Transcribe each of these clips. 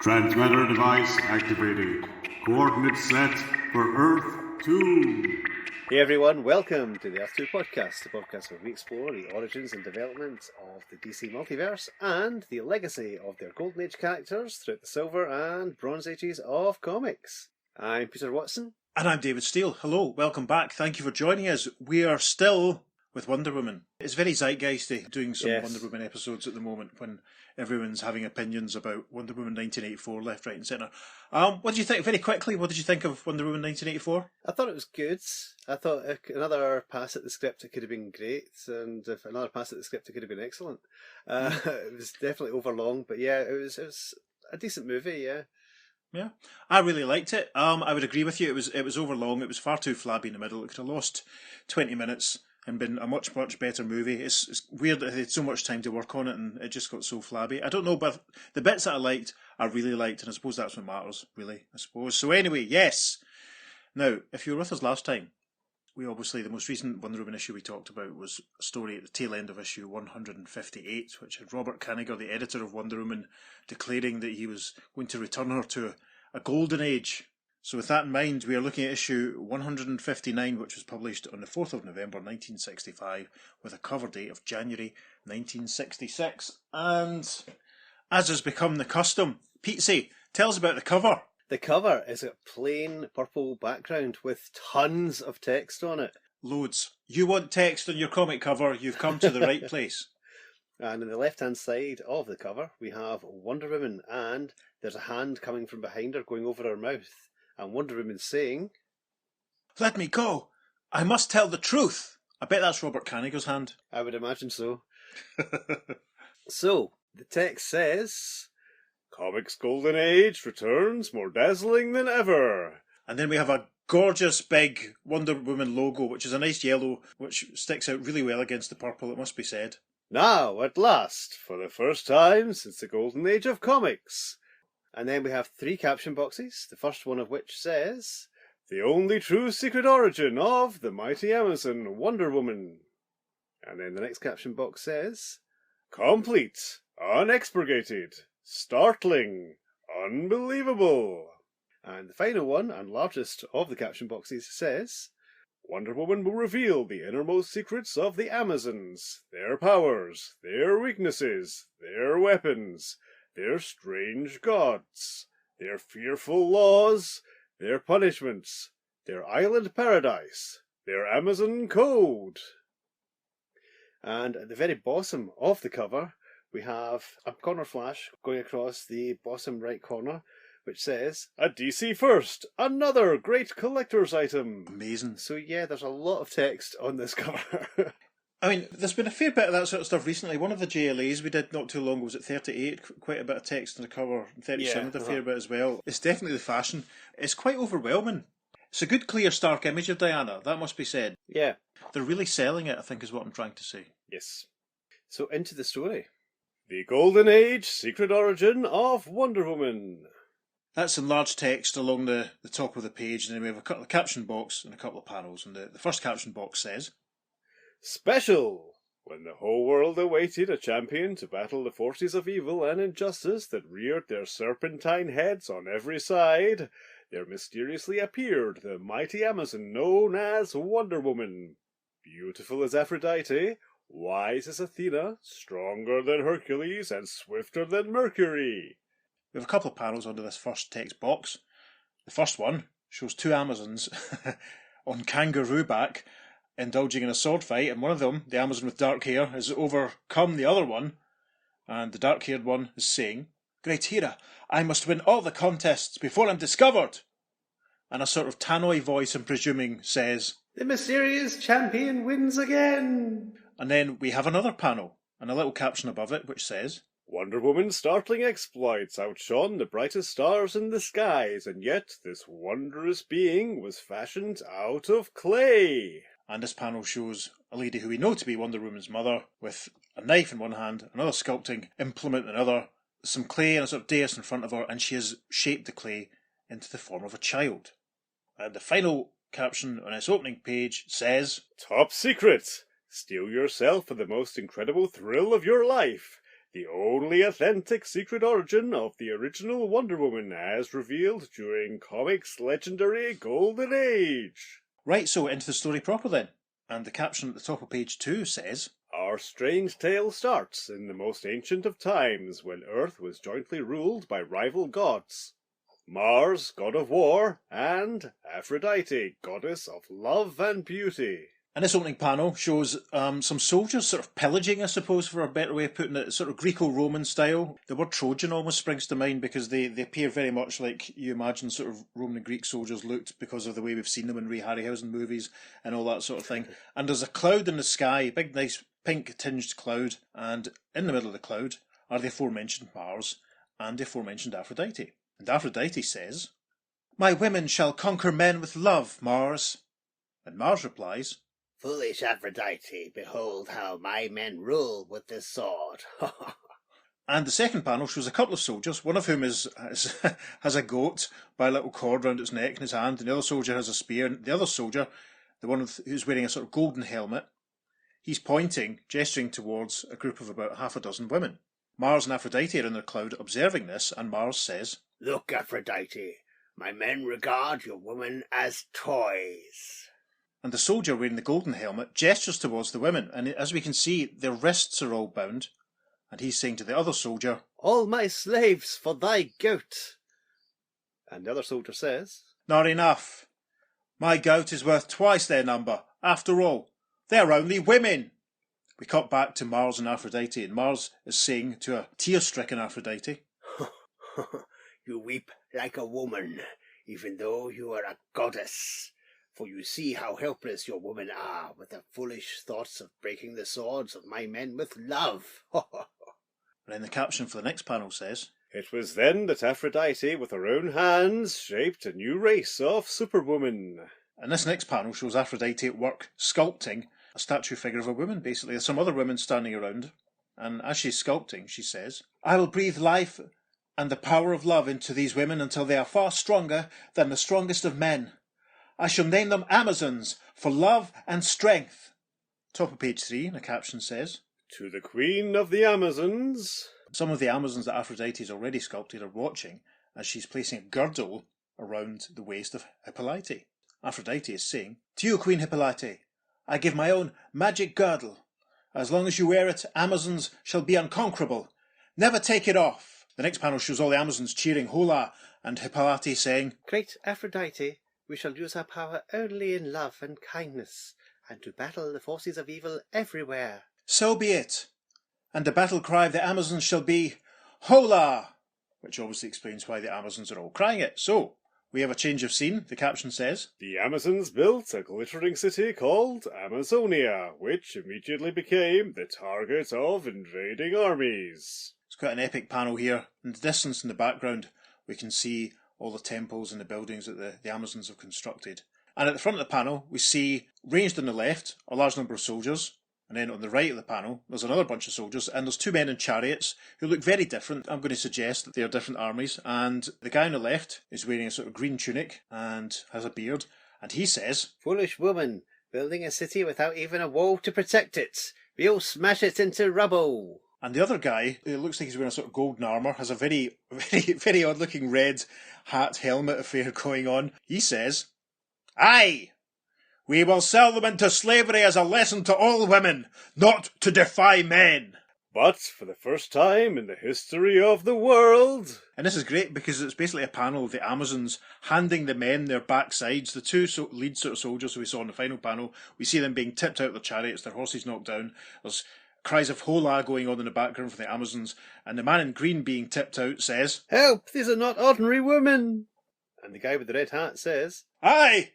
Transmitter device activated. Coordinates set for Earth 2. Hey everyone, welcome to the Earth 2 podcast, the podcast where we explore the origins and development of the DC multiverse and the legacy of their Golden Age characters throughout the Silver and Bronze Ages of comics. I'm Peter Watson. And I'm David Steele. Hello, welcome back. Thank you for joining us. We are still with Wonder Woman. It's very zeitgeisty doing some Wonder Woman episodes at the moment when everyone's having opinions about Wonder Woman 1984 left, right and centre. What did you think, very quickly, what did you think of Wonder Woman 1984? I thought it was good. I thought another pass at the script, it could have been great, and if another pass at the script, it could have been excellent. It was definitely overlong, but yeah, it was a decent movie, yeah. Yeah, I really liked it. I would agree with you. It was overlong. It was far too flabby in the middle. It could have lost 20 minutes and been a much better movie. It's weird that they had so much time to work on it and it just got so flabby. I don't know, but the bits that I really liked, and I suppose that's what matters, really, I suppose. So anyway, yes. Now, if you were with us last time, the most recent Wonder Woman issue we talked about was a story at the tail end of issue 158, which had Robert Kanigher, the editor of Wonder Woman, declaring that he was going to return her to a golden age. So with that in mind, we are looking at issue 159, which was published on the 4th of November 1965, with a cover date of January 1966. And as has become the custom, Pete, tell us about the cover. The cover is a plain purple background with tons of text on it. Loads. You want text on your comic cover, you've come to the right place. And on the left-hand side of the cover, we have Wonder Woman, and there's a hand coming from behind her going over her mouth. And Wonder Woman saying, "Let me go. I must tell the truth." I bet that's Robert Kanigher's hand. I would imagine so. So, the text says, "Comics Golden Age returns more dazzling than ever." And then we have a gorgeous big Wonder Woman logo, which is a nice yellow, which sticks out really well against the purple, it must be said. "Now, at last, for the first time since the Golden Age of comics." And then we have 3 caption boxes, the first one of which says, "The only true secret origin of the mighty Amazon, Wonder Woman." And then the next caption box says, "Complete, unexpurgated, startling, unbelievable." And the final one, and largest of the caption boxes, says, "Wonder Woman will reveal the innermost secrets of the Amazons, their powers, their weaknesses, their weapons, their strange gods, their fearful laws, their punishments, their island paradise, their Amazon code." And at the very bottom of the cover, we have a corner flash going across the bottom right corner, which says, "A DC first, another great collector's item." Amazing. So yeah, there's a lot of text on this cover. I mean, there's been a fair bit of that sort of stuff recently. One of the JLAs we did not too long ago was at 38, quite a bit of text on the cover. 37 had a fair bit as well. It's definitely the fashion. It's quite overwhelming. It's a good, clear, stark image of Diana, that must be said. Yeah. They're really selling it, I think, is what I'm trying to say. Yes. So into the story. The Golden Age Secret Origin of Wonder Woman. That's in large text along the top of the page, and then we have a caption box and a couple of panels. And the first caption box says, "Special! When the whole world awaited a champion to battle the forces of evil and injustice that reared their serpentine heads on every side, there mysteriously appeared the mighty Amazon known as Wonder Woman. Beautiful as Aphrodite, wise as Athena, stronger than Hercules, and swifter than Mercury." We have a couple of panels under this first text box. The first one shows 2 Amazons on kangaroo back, indulging in a sword fight, and one of them, the Amazon with dark hair, has overcome the other one, and the dark-haired one is saying, "Great Hera, I must win all the contests before I'm discovered." And a sort of tannoy voice, I'm presuming, says, "The mysterious champion wins again." And then we have another panel, and a little caption above it, which says, "Wonder Woman's startling exploits outshone the brightest stars in the skies, and yet this wondrous being was fashioned out of clay." And this panel shows a lady who we know to be Wonder Woman's mother, with a knife in one hand, another sculpting implement in another, some clay and a sort of dais in front of her, and she has shaped the clay into the form of a child. And the final caption on its opening page says, "Top secret! Steel yourself for the most incredible thrill of your life. the only authentic secret origin of the original Wonder Woman as revealed during comics' legendary Golden Age. Right, so into the story proper then. And the caption at the top of page 2 says, Our strange tale starts in the most ancient of times, when Earth was jointly ruled by rival gods. Mars, god of war, and Aphrodite, goddess of love and beauty. And this opening panel shows some soldiers sort of pillaging, I suppose, for a better way of putting it, sort of Greco-Roman style. The word Trojan almost springs to mind because they appear very much like you imagine sort of Roman and Greek soldiers looked because of the way we've seen them in Ray Harryhausen movies and all that sort of thing. And there's a cloud in the sky, big nice pink tinged cloud, and in the middle of the cloud are the aforementioned Mars and the aforementioned Aphrodite. And Aphrodite says, "My women shall conquer men with love, Mars." And Mars replies, "Foolish Aphrodite, behold how my men rule with this sword." And the second panel shows a couple of soldiers, one of whom has a goat by a little cord round its neck in his hand, and the other soldier has a spear, and the other soldier, the one who's wearing a sort of golden helmet, he's pointing, gesturing towards a group of about half a dozen women. Mars and Aphrodite are in their cloud observing this, and Mars says, "Look, Aphrodite, my men regard your women as toys." And the soldier wearing the golden helmet gestures towards the women, and as we can see, their wrists are all bound. And he's saying to the other soldier, "All my slaves for thy gout." And the other soldier says, "Not enough. My goat is worth twice their number. After all, they're only women." We cut back to Mars and Aphrodite, and Mars is saying to a tear-stricken Aphrodite, "You weep like a woman, even though you are a goddess. For you see how helpless your women are with the foolish thoughts of breaking the swords of my men with love." And then the caption for the next panel says, "It was then that Aphrodite, with her own hands, shaped a new race of superwoman." And this next panel shows Aphrodite at work sculpting a statue figure of a woman, basically. There's some other women standing around, and as she's sculpting, she says, "I will breathe life and the power of love into these women until they are far stronger than the strongest of men. I shall name them Amazons for love and strength." Top of page 3, and the caption says, "To the Queen of the Amazons." Some of the Amazons that Aphrodite has already sculpted are watching as she's placing a girdle around the waist of Hippolyte. Aphrodite is saying, "To you, Queen Hippolyte, I give my own magic girdle. As long as you wear it, Amazons shall be unconquerable. Never take it off." The next panel shows all the Amazons cheering Hola, and Hippolyte saying, "Great Aphrodite, we shall use our power only in love and kindness, and to battle the forces of evil everywhere." "So be it. And the battle cry of the Amazons shall be, Hola!" Which obviously explains why the Amazons are all crying it. So, we have a change of scene. The caption says, "The Amazons built a glittering city called Amazonia, which immediately became the target of invading armies." It's quite an epic panel here. In the distance, in the background, we can see all the temples and the buildings that the Amazons have constructed. And at the front of the panel, we see, ranged on the left, a large number of soldiers. And then on the right of the panel, there's another bunch of soldiers, and there's two men in chariots who look very different. I'm going to suggest that they are different armies. And the guy on the left is wearing a sort of green tunic and has a beard. And he says, "Foolish woman, building a city without even a wall to protect it. We'll smash it into rubble." And the other guy, who looks like he's wearing a sort of golden armour, has a very, very, very odd-looking red hat helmet affair going on. He says, "Aye! We will sell them into slavery as a lesson to all women, not to defy men." But for the first time in the history of the world. And this is great because it's basically a panel of the Amazons handing the men their backsides. The two lead sort of soldiers who we saw in the final panel, we see them being tipped out of their chariots, their horses knocked down. There's cries of hola going on in the background from the Amazons, and the man in green being tipped out says, "Help, these are not ordinary women." And the guy with the red hat says, "Aye!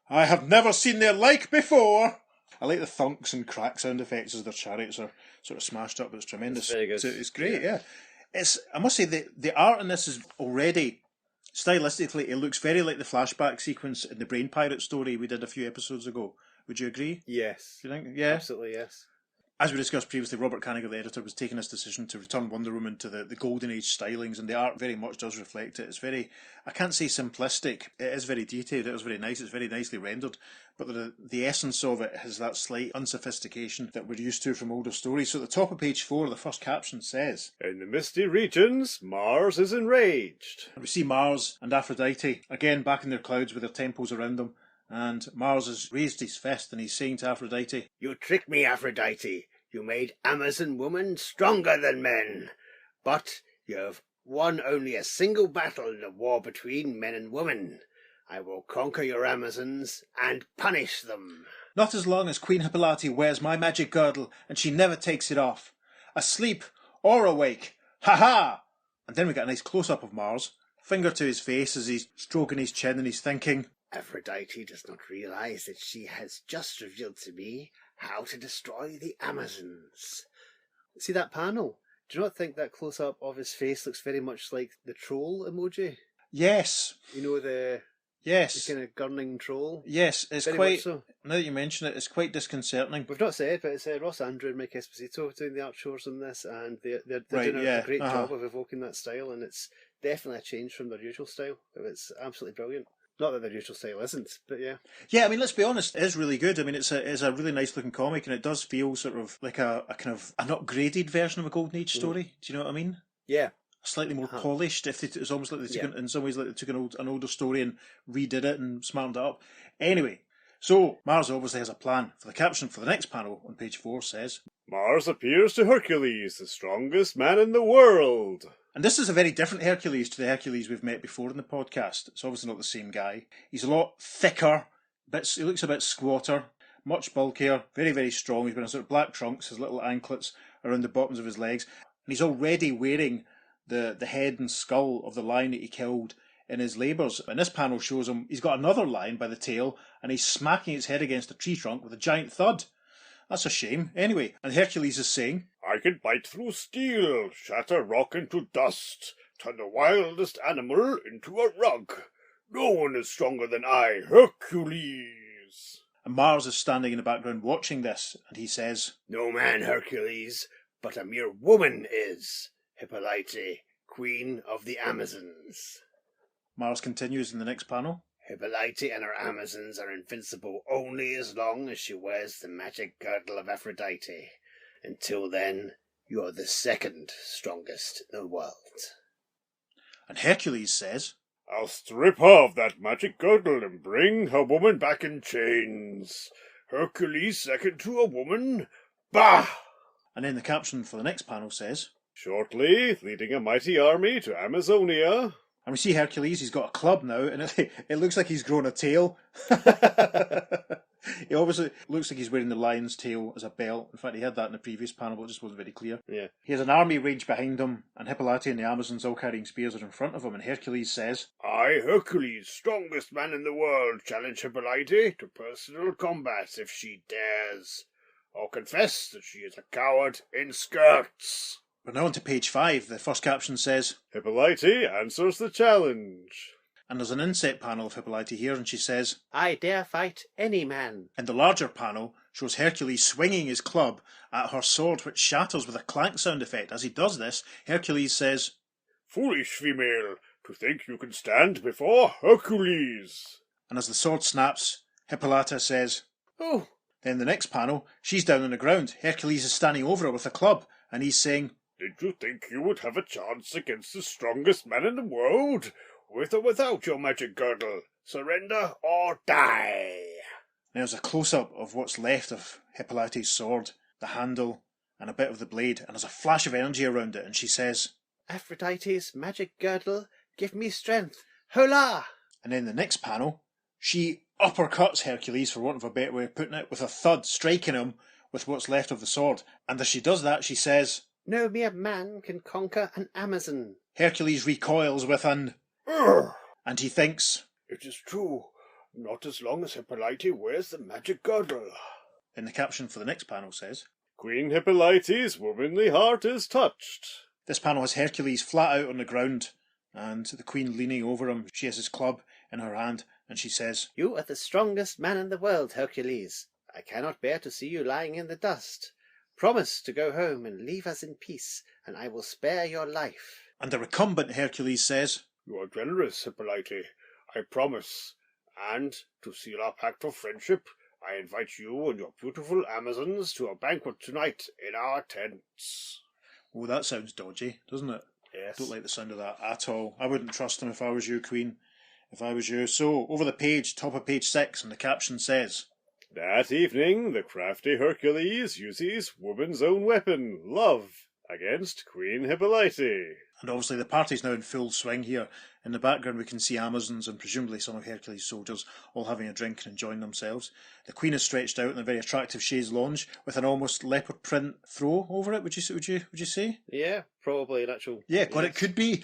I have never seen their like before." I like the thunks and crack sound effects as their chariots are sort of smashed up. It's tremendous. It's very good. It's great, yeah. I must say, the art in this is already, stylistically, it looks very like the flashback sequence in the Brain Pirate story we did a few episodes ago. Would you agree? Yes. Do you think? Yeah. Absolutely, yes. As we discussed previously, Robert Kanigher, the editor, was taking this decision to return Wonder Woman to the Golden Age stylings, and the art very much does reflect it. It's very, I can't say simplistic, it is very detailed, it is very nice, it's very nicely rendered, but the essence of it has that slight unsophistication that we're used to from older stories. So at the top of page 4, the first caption says, "In the misty regions, Mars is enraged." and we see Mars and Aphrodite, again back in their clouds with their temples around them, and Mars has raised his fist and he's saying to Aphrodite, You tricked me, Aphrodite. You made Amazon women stronger than men. But you have won only a single battle in the war between men and women. I will conquer your Amazons and punish them. Not as long as Queen Hippolyte wears my magic girdle and she never takes it off. Asleep or awake. Ha ha! And then we get a nice close-up of Mars, finger to his face as he's stroking his chin and he's thinking, Aphrodite does not realize that she has just revealed to me how to destroy the Amazons. See that panel? Do you not think that close-up of his face looks very much like the troll emoji? yes, You know, the yes, kind of gurning troll? yes, it's Very quite, much so. now that you mention it, it's quite disconcerting. We've not said, but it's Ross Andrew and Mike Esposito doing the art chores on this, and they're Right, doing yeah, a great uh-huh. job of evoking that style, and it's definitely a change from their usual style. It's absolutely brilliant. Not that their usual style isn't, but yeah. Yeah, I mean, let's be honest, it is really good. I mean, it's a really nice looking comic, and it does feel sort of like a kind of an upgraded version of a Golden Age story. Do you know what I mean? Yeah. Slightly more Uh-huh. polished. It's almost like they took in some ways like they took an older story and redid it and smartened it up. Anyway, so Mars obviously has a plan. For the caption for the next panel on page 4 says, Mars appears to Hercules, the strongest man in the world. and this is a very different Hercules to the Hercules we've met before in the podcast. It's obviously not the same guy. He's a lot thicker, he looks a bit squatter, much bulkier, very, very strong. He's wearing sort of black trunks, his little anklets around the bottoms of his legs, and he's already wearing the head and skull of the lion that he killed in his labours. And this panel shows him, he's got another lion by the tail, and he's smacking its head against a tree trunk with a giant thud. That's a shame. Anyway, and Hercules is saying, I can bite through steel, shatter rock into dust, turn the wildest animal into a rug. No one is stronger than I, Hercules. and Mars is standing in the background watching this, and he says, No man, Hercules, but a mere woman is. Hippolyte, queen of the Amazons. Mars continues in the next panel, Hippolyte and her Amazons are invincible only as long as she wears the magic girdle of Aphrodite. Until then, you are the second strongest in the world. and Hercules says, I'll strip off that magic girdle and bring her woman back in chains. Hercules second to a woman? Bah! and then the caption for the next panel says, Shortly, leading a mighty army to Amazonia. and we see Hercules, he's got a club now, and it looks like he's grown a tail. He obviously looks like he's wearing the lion's tail as a belt. In fact, he had that in the previous panel, but it just wasn't very clear. Yeah. He has an army ranged behind him, and Hippolyte and the Amazons all carrying spears are in front of him, and Hercules says, I, Hercules, strongest man in the world, challenge Hippolyte to personal combat if she dares, or confess that she is a coward in skirts. We're now on to page 5. The first caption says, Hippolyte answers the challenge. and there's an inset panel of Hippolyte here, and she says, I dare fight any man. and the larger panel shows Hercules swinging his club at her sword, which shatters with a clank sound effect. As he does this, Hercules says, Foolish female, to think you can stand before Hercules. and as the sword snaps, Hippolyta says, Oh, then the next panel, she's down on the ground. Hercules is standing over her with a club, and he's saying, Did you think you would have a chance against the strongest man in the world? With or without your magic girdle, surrender or die. There's a close-up of what's left of Hippolyte's sword, the handle, and a bit of the blade, and there's a flash of energy around it, and she says, Aphrodite's magic girdle, give me strength. Hola! and then the next panel, she uppercuts Hercules, for want of a better way of putting it, with a thud, striking him with what's left of the sword. And as she does that, she says, No mere man can conquer an Amazon. Hercules recoils with an, Urgh. and he thinks, It is true, not as long as Hippolyte wears the magic girdle. in the caption for the next panel says, Queen Hippolyte's womanly heart is touched. this panel has Hercules flat out on the ground, and the Queen leaning over him. She has his club in her hand, and she says, You are the strongest man in the world, Hercules. I cannot bear to see you lying in the dust. Promise to go home and leave us in peace, and I will spare your life. And the recumbent Hercules says, You are generous, Hippolyte. I promise. And, to seal our pact of friendship, I invite you and your beautiful Amazons to a banquet tonight in our tents. oh, that sounds dodgy, doesn't it? Yes. Don't like the sound of that at all. I wouldn't trust him if I was you, Queen. If I was you. So, over the page, top of page 6, and the caption says, That evening, the crafty Hercules uses woman's own weapon, love, against Queen Hippolyte. and obviously the party's now in full swing here. In the background we can see Amazons and presumably some of Hercules' soldiers all having a drink and enjoying themselves. The Queen is stretched out in a very attractive chaise lounge with an almost leopard print throw over it, would you say? Yeah, probably an actual... Yeah, God, yes. it could be.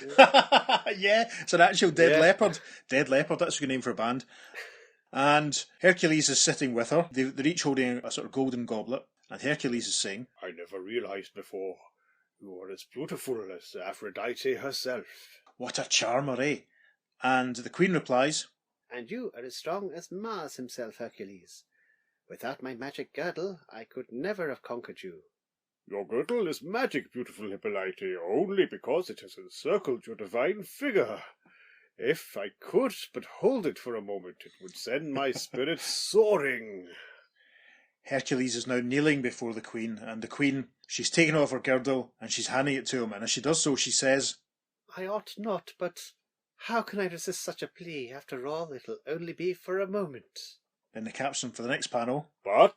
Yeah, it's an actual dead leopard. Dead leopard, that's a good name for a band. And Hercules is sitting with her. They're each holding a sort of golden goblet. And Hercules is saying, I never realized before. You are as beautiful as Aphrodite herself. what a charmer, eh? And the Queen replies, And you are as strong as Mars himself, Hercules. Without my magic girdle, I could never have conquered you. Your girdle is magic, beautiful Hippolyte, only because it has encircled your divine figure. If I could but hold it for a moment, it would send my spirit soaring. Hercules is now kneeling before the Queen, and the Queen, she's taken off her girdle and she's handing it to him, and as she does so she says, I ought not, but how can I resist such a plea? After all, it'll only be for a moment. in the caption for the next panel, But,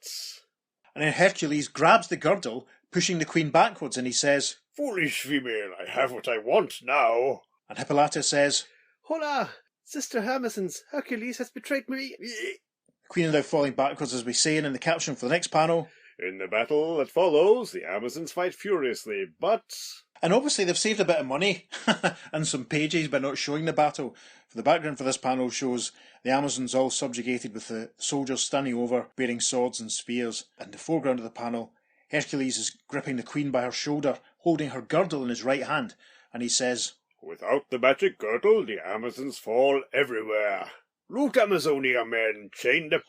and then Hercules grabs the girdle, pushing the Queen backwards, and he says, foolish female, I have what I want now. and Hippolyta says, Hola! Sister Amazons, Hercules has betrayed me. the Queen is now falling backwards as we say, and in the caption for the next panel, In the battle that follows, the Amazons fight furiously, but... and obviously they've saved a bit of money and some pages by not showing the battle. For the background for this panel shows the Amazons all subjugated with the soldiers standing over, bearing swords and spears. In the foreground of the panel, Hercules is gripping the Queen by her shoulder, holding her girdle in his right hand, and he says, Without the magic girdle, the Amazons fall everywhere. Loot Amazonia, men, chain the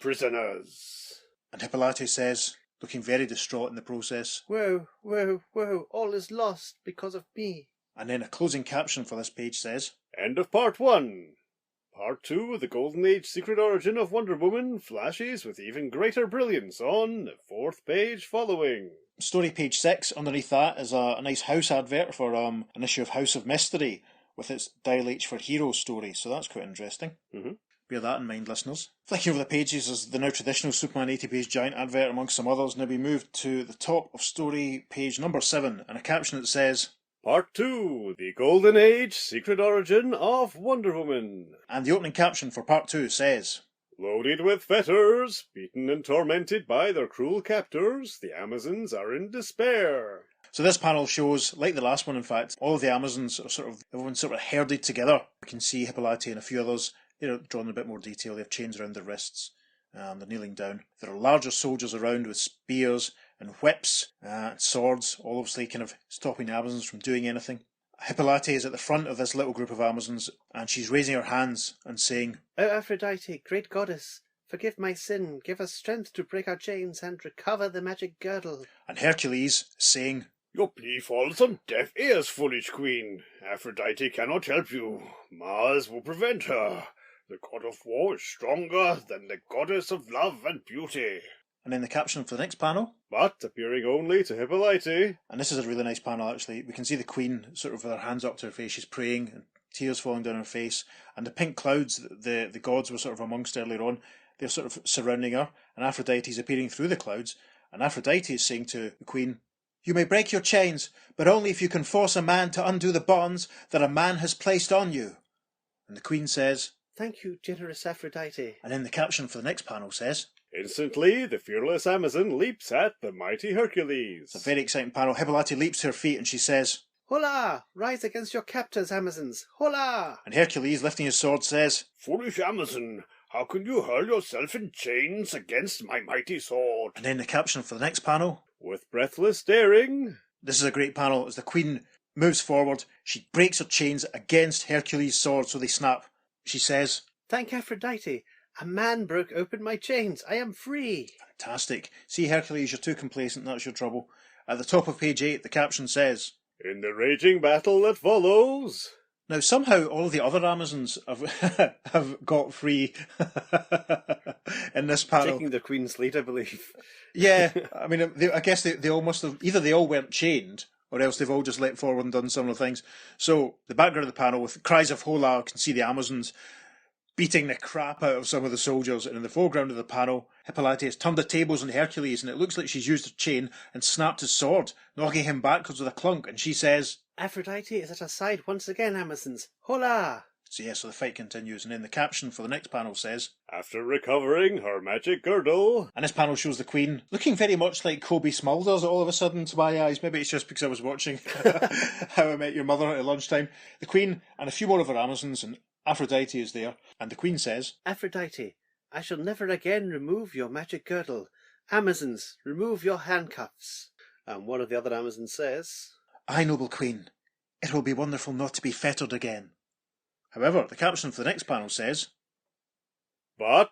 prisoners. and Hippolyte says, looking very distraught in the process. Woe, woe, woe, all is lost because of me. And then a closing caption for this page says, End of part 1. Part 2, the Golden Age Secret Origin of Wonder Woman, flashes with even greater brilliance on the 4th page following. Story page 6, underneath that is a nice house advert for an issue of House of Mystery with its Dial H for Heroes story, so that's quite interesting. Mm-hmm. Bear that in mind, listeners. Flicking over the pages is the now traditional Superman 80-page giant advert amongst some others. Now we move to the top of story page number 7, and a caption that says, Part 2, the Golden Age Secret Origin of Wonder Woman. and the opening caption for part 2 says, Loaded with fetters, beaten and tormented by their cruel captors, the Amazons are in despair. So this panel shows, like the last one in fact, all of the Amazons are everyone's sort of herded together. We can see Hippolyte and a few others, they're drawn in a bit more detail. They have chains around their wrists, they're kneeling down. There are larger soldiers around with spears and whips and swords, all obviously kind of stopping the Amazons from doing anything. Hippolyte is at the front of this little group of Amazons, and she's raising her hands and saying, O Aphrodite, great goddess, forgive my sin, give us strength to break our chains and recover the magic girdle. and Hercules is saying, Your plea falls on deaf ears, foolish queen. Aphrodite cannot help you. Mars will prevent her. The god of war is stronger than the goddess of love and beauty. and in the caption for the next panel, But appearing only to Hippolyte. and this is a really nice panel actually, we can see the Queen sort of with her hands up to her face, she's praying, and tears falling down her face, and the pink clouds that the gods were sort of amongst earlier on, they're sort of surrounding her, and Aphrodite's appearing through the clouds, and Aphrodite is saying to the Queen, You may break your chains, but only if you can force a man to undo the bonds that a man has placed on you. And the Queen says, Thank you, generous Aphrodite. and in the caption for the next panel says, Instantly, the fearless Amazon leaps at the mighty Hercules. it's a very exciting panel. Hippolyte leaps to her feet and she says, Hola! Rise against your captors, Amazons! Hola! and Hercules, lifting his sword, says, Foolish Amazon, how can you hurl yourself in chains against my mighty sword? and in the caption for the next panel, With breathless daring, this is a great panel as the Queen moves forward. She breaks her chains against Hercules' sword so they snap. She says, Thank Aphrodite! A man broke open my chains. I am free. Fantastic. See, Hercules, you're too complacent, that's your trouble. At the top of page 8, the caption says, In the raging battle that follows... Now, somehow all of the other Amazons have, have got free in this panel. Taking the Queen's lead, I believe. Yeah, I mean, I guess they all must have... Either they all weren't chained, or else they've all just leapt forward and done similar things. So, the background of the panel, with cries of hola, you can see the Amazons beating the crap out of some of the soldiers. And in the foreground of the panel, Hippolyte has turned the tables on Hercules, and it looks like she's used her chain and snapped his sword, knocking him backwards with a clunk. And she says... Aphrodite is at our side once again, Amazons. Hola! So the fight continues, and then the caption for the next panel says, After recovering her magic girdle... And this panel shows the Queen looking very much like Kobe Smulders all of a sudden to my eyes. Maybe it's just because I was watching How I Met Your Mother at lunchtime. The Queen and a few more of her Amazons, and Aphrodite is there. And the Queen says, Aphrodite, I shall never again remove your magic girdle. Amazons, remove your handcuffs. And one of the other Amazons says... Aye, noble Queen, it will be wonderful not to be fettered again. However, the caption for the next panel says, But...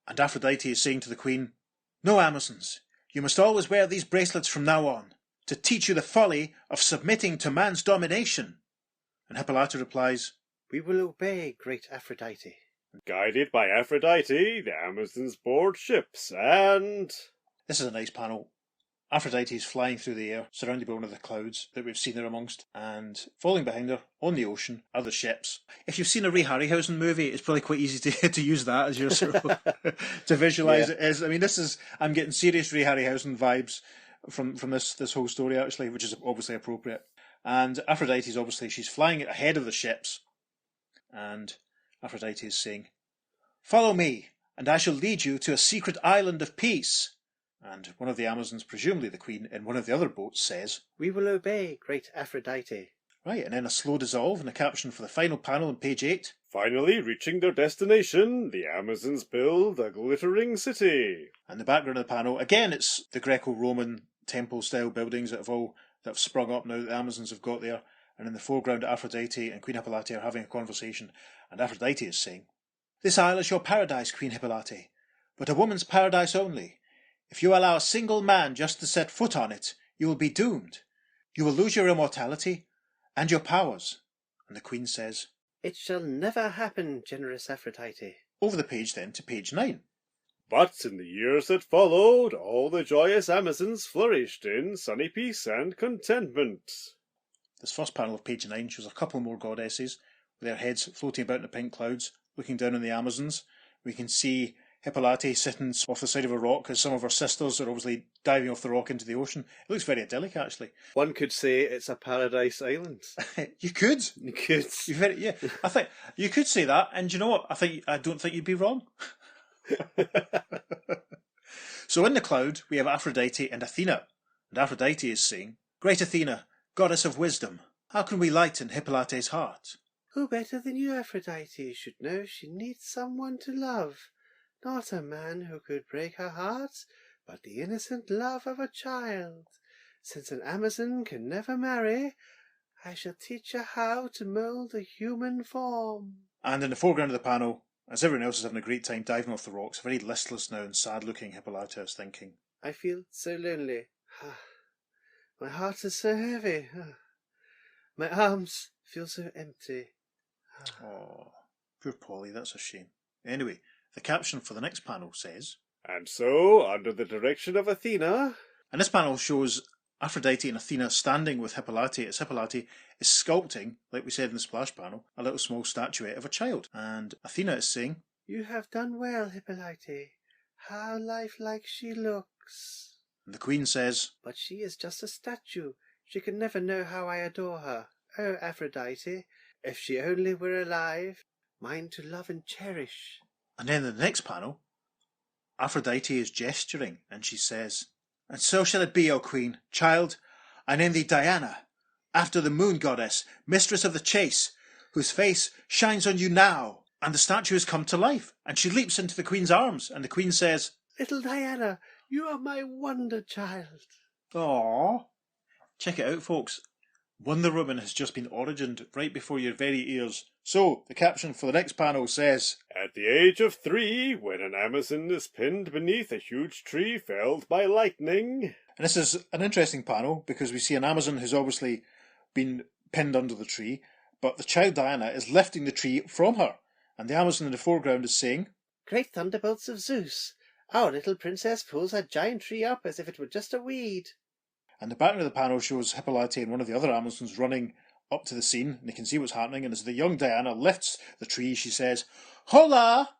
And Aphrodite is saying to the Queen, No, Amazons, you must always wear these bracelets from now on, to teach you the folly of submitting to man's domination. And Hippolyte replies, We will obey, great Aphrodite. Guided by Aphrodite, the Amazons board ships, and... This is a nice panel. Aphrodite is flying through the air, surrounded by one of the clouds that we've seen her amongst, and falling behind her, on the ocean, are the ships. If you've seen a Ray Harryhausen movie, it's probably quite easy to use that as your sort of to visualise it as. I mean, I'm getting serious Ray Harryhausen vibes from this whole story, actually, which is obviously appropriate. And Aphrodite is she's flying ahead of the ships, and Aphrodite is saying, Follow me, and I shall lead you to a secret island of peace. And one of the Amazons, presumably the Queen, in one of the other boats says, We will obey, great Aphrodite. Right, and then a slow dissolve and a caption for the final panel on page 8. Finally reaching their destination, the Amazons build a glittering city. And the background of the panel, again, it's the Greco-Roman temple-style buildings that have sprung up now that the Amazons have got there. And in the foreground, Aphrodite and Queen Hippolyte are having a conversation. And Aphrodite is saying, This isle is your paradise, Queen Hippolyte, but a woman's paradise only. If you allow a single man just to set foot on it, you will be doomed. You will lose your immortality and your powers. And the Queen says, It shall never happen, generous Aphrodite. Over the page then to page 9. But in the years that followed, all the joyous Amazons flourished in sunny peace and contentment. This first panel of page 9 shows a couple more goddesses with their heads floating about in the pink clouds, looking down on the Amazons. We can see Hippolyte sitting off the side of a rock as some of her sisters are obviously diving off the rock into the ocean. It looks very idyllic, actually. One could say it's a paradise island. You could. You could. I think you could say that, and you know what? I don't think you'd be wrong. So in the cloud, we have Aphrodite and Athena. And Aphrodite is saying, Great Athena, goddess of wisdom, how can we lighten Hippolyte's heart? Who better than you, Aphrodite, should know she needs someone to love. Not a man who could break her heart, but the innocent love of a child. Since an Amazon can never marry, I shall teach her how to mould a human form. And in the foreground of the panel, as everyone else is having a great time diving off the rocks, a very listless now and sad-looking Hippolyte is thinking, I feel so lonely. My heart is so heavy. My arms feel so empty. Oh, poor Polly, that's a shame. Anyway, the caption for the next panel says, And so, under the direction of Athena... And this panel shows Aphrodite and Athena standing with Hippolyte as Hippolyte is sculpting, like we said in the splash panel, a little small statuette of a child. And Athena is saying, You have done well, Hippolyte. How lifelike she looks. And the Queen says, But she is just a statue. She can never know how I adore her. Oh, Aphrodite, if she only were alive, mine to love and cherish. And then in the next panel, Aphrodite is gesturing, and she says, And so shall it be, O Queen. Child, I name thee Diana, after the moon goddess, mistress of the chase, whose face shines on you now. And the statue has come to life, and she leaps into the Queen's arms, and the Queen says, Little Diana, you are my wonder child. Aww. Check it out, folks. Wonder Woman has just been origined right before your very ears. So, the caption for the next panel says, At the age of 3, when an Amazon is pinned beneath a huge tree felled by lightning. And this is an interesting panel because we see an Amazon who's obviously been pinned under the tree, but the child Diana is lifting the tree from her. And the Amazon in the foreground is saying, Great thunderbolts of Zeus! Our little princess pulls a giant tree up as if it were just a weed. And the background of the panel shows Hippolyte and one of the other Amazons running up to the scene, and they can see what's happening. And as the young Diana lifts the tree, she says, Hola!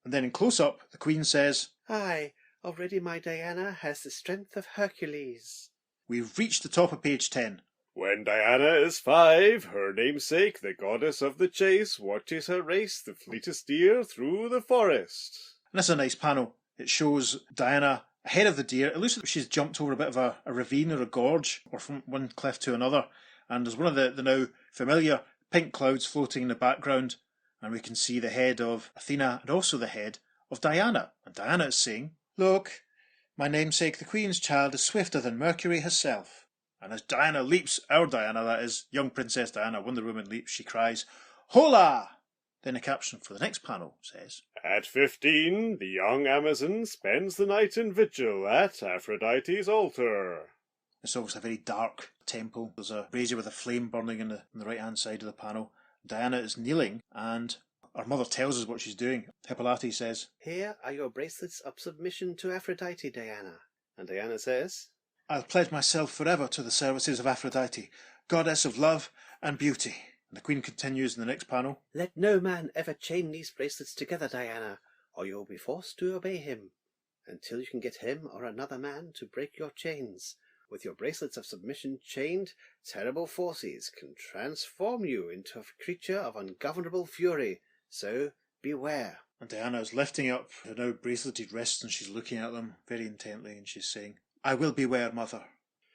And then in close-up, the Queen says, Aye, already my Diana has the strength of Hercules. We've reached the top of page 10. When Diana is 5, her namesake, the goddess of the chase, watches her race the fleetest deer through the forest. And that's a nice panel. It shows Diana ahead of the deer. It looks like she's jumped over a bit of a ravine or a gorge, or from one cliff to another. And there's one of the now familiar pink clouds floating in the background. And we can see the head of Athena and also the head of Diana. And Diana is saying, Look, my namesake, the Queen's child, is swifter than Mercury herself. And as Diana leaps, our Diana, that is, young Princess Diana, Wonder Woman leaps, she cries, Hola! Then the caption for the next panel says, At 15, the young Amazon spends the night in vigil at Aphrodite's altar. It's obviously a very dark temple. There's a brazier with a flame burning on the right-hand side of the panel. Diana is kneeling, and our mother tells us what she's doing. Hippolyte says, Here are your bracelets of submission to Aphrodite, Diana. And Diana says, I'll pledge myself forever to the services of Aphrodite, goddess of love and beauty. And the Queen continues in the next panel. Let no man ever chain these bracelets together, Diana, or you will be forced to obey him, until you can get him or another man to break your chains. With your bracelets of submission chained, terrible forces can transform you into a creature of ungovernable fury. So beware. And Diana is lifting up her now braceleted wrists, and she's looking at them very intently, and she's saying, I will beware, mother.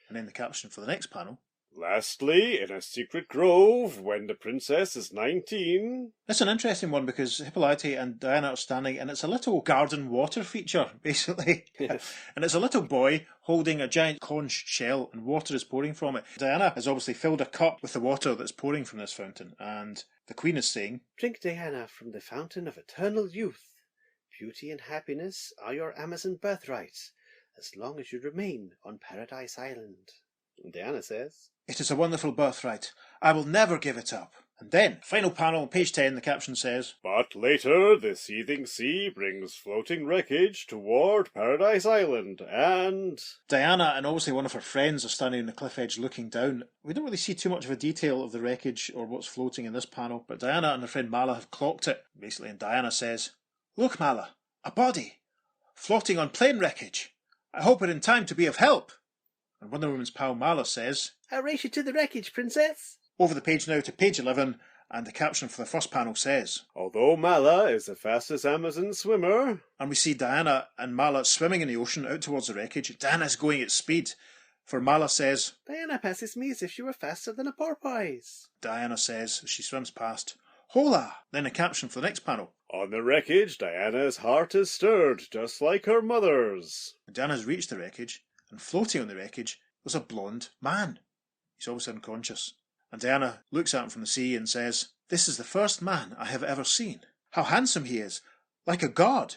And then the caption for the next panel. Lastly, in a secret grove, when the princess is 19... It's an interesting one because Hippolyte and Diana are standing, and it's a little garden water feature, basically. And it's a little boy holding a giant conch shell, and water is pouring from it. Diana has obviously filled a cup with the water that's pouring from this fountain, and the Queen is saying, Drink, Diana, from the fountain of eternal youth. Beauty and happiness are your Amazon birthright, as long as you remain on Paradise Island. And Diana says, It is a wonderful birthright. I will never give it up. And then, final panel, page 10, the caption says, But later the seething sea brings floating wreckage toward Paradise Island, and... Diana and obviously one of her friends are standing on the cliff edge looking down. We don't really see too much of a detail of the wreckage or what's floating in this panel, but Diana and her friend Mala have clocked it, basically, and Diana says, Look, Mala, a body, floating on plane wreckage. I hope we're in time to be of help. And Wonder Woman's pal Mala says, I race you to the wreckage, princess. Over the page now to page 11, and the caption for the first panel says, Although Mala is the fastest Amazon swimmer... And we see Diana and Mala swimming in the ocean out towards the wreckage. Diana's going at speed, for Mala says, Diana passes me as if she were faster than a porpoise. Diana says, as she swims past, Hola! Then the caption for the next panel. On the wreckage, Diana's heart is stirred, just like her mother's. Diana's reached the wreckage, and floating on the wreckage was a blonde man. He's obviously unconscious. And Diana looks at him from the sea and says, This is the first man I have ever seen. How handsome he is, like a god.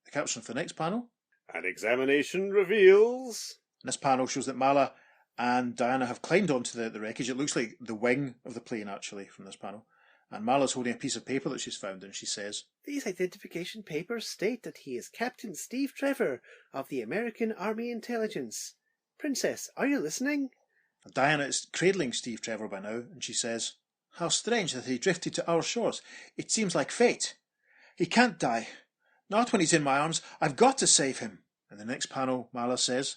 The caption for the next panel. An examination reveals... And this panel shows that Mala and Diana have climbed onto the wreckage. It looks like the wing of the plane, actually, from this panel. And Mala's holding a piece of paper that she's found, and she says, These identification papers state that he is Captain Steve Trevor of the American Army Intelligence. Princess, are you listening? And Diana is cradling Steve Trevor by now, and she says, How strange that he drifted to our shores. It seems like fate. He can't die. Not when he's in my arms. I've got to save him. And the next panel, Mala says,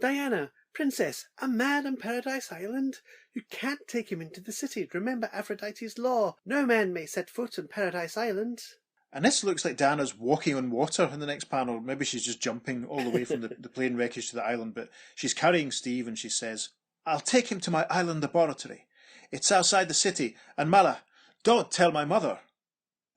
Diana, Princess, a man on Paradise Island? You can't take him into the city. Remember Aphrodite's law. No man may set foot on Paradise Island. And this looks like Diana's walking on water in the next panel. Maybe she's just jumping all the way from the plane wreckage to the island, but she's carrying Steve and she says, I'll take him to my island laboratory. It's outside the city. And Mala, don't tell my mother.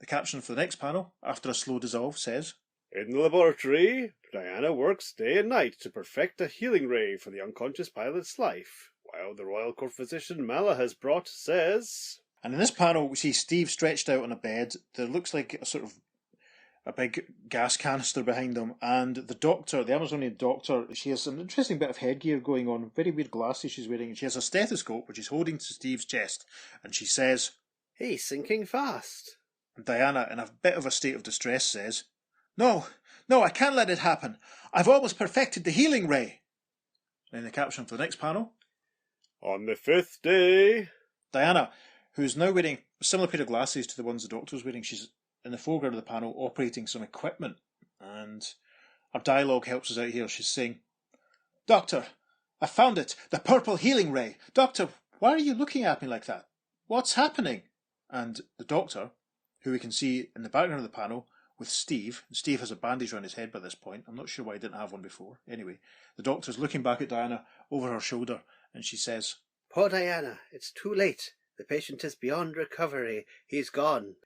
The caption for the next panel, after a slow dissolve, says, In the laboratory, Diana works day and night to perfect a healing ray for the unconscious pilot's life, while the Royal Court physician Mala has brought says... And in this panel, we see Steve stretched out on a bed. There looks like a sort of a big gas canister behind him. And the doctor, the Amazonian doctor, she has an interesting bit of headgear going on. Very weird glasses she's wearing. And she has a stethoscope, which is holding to Steve's chest. And she says... He's sinking fast. And Diana, in a bit of a state of distress, says... No, I can't let it happen. I've almost perfected the healing ray. And in the caption for the next panel... On the 5th day... Diana, who's now wearing a similar pair of glasses to the ones the doctor was wearing, she's in the foreground of the panel operating some equipment. And our dialogue helps us out here. She's saying, Doctor, I found it, the purple healing ray. Doctor, why are you looking at me like that? What's happening? And the doctor, who we can see in the background of the panel with Steve, and Steve has a bandage around his head by this point. I'm not sure why he didn't have one before. Anyway, the doctor's looking back at Diana over her shoulder, and she says, Poor Diana, it's too late. The patient is beyond recovery. He's gone.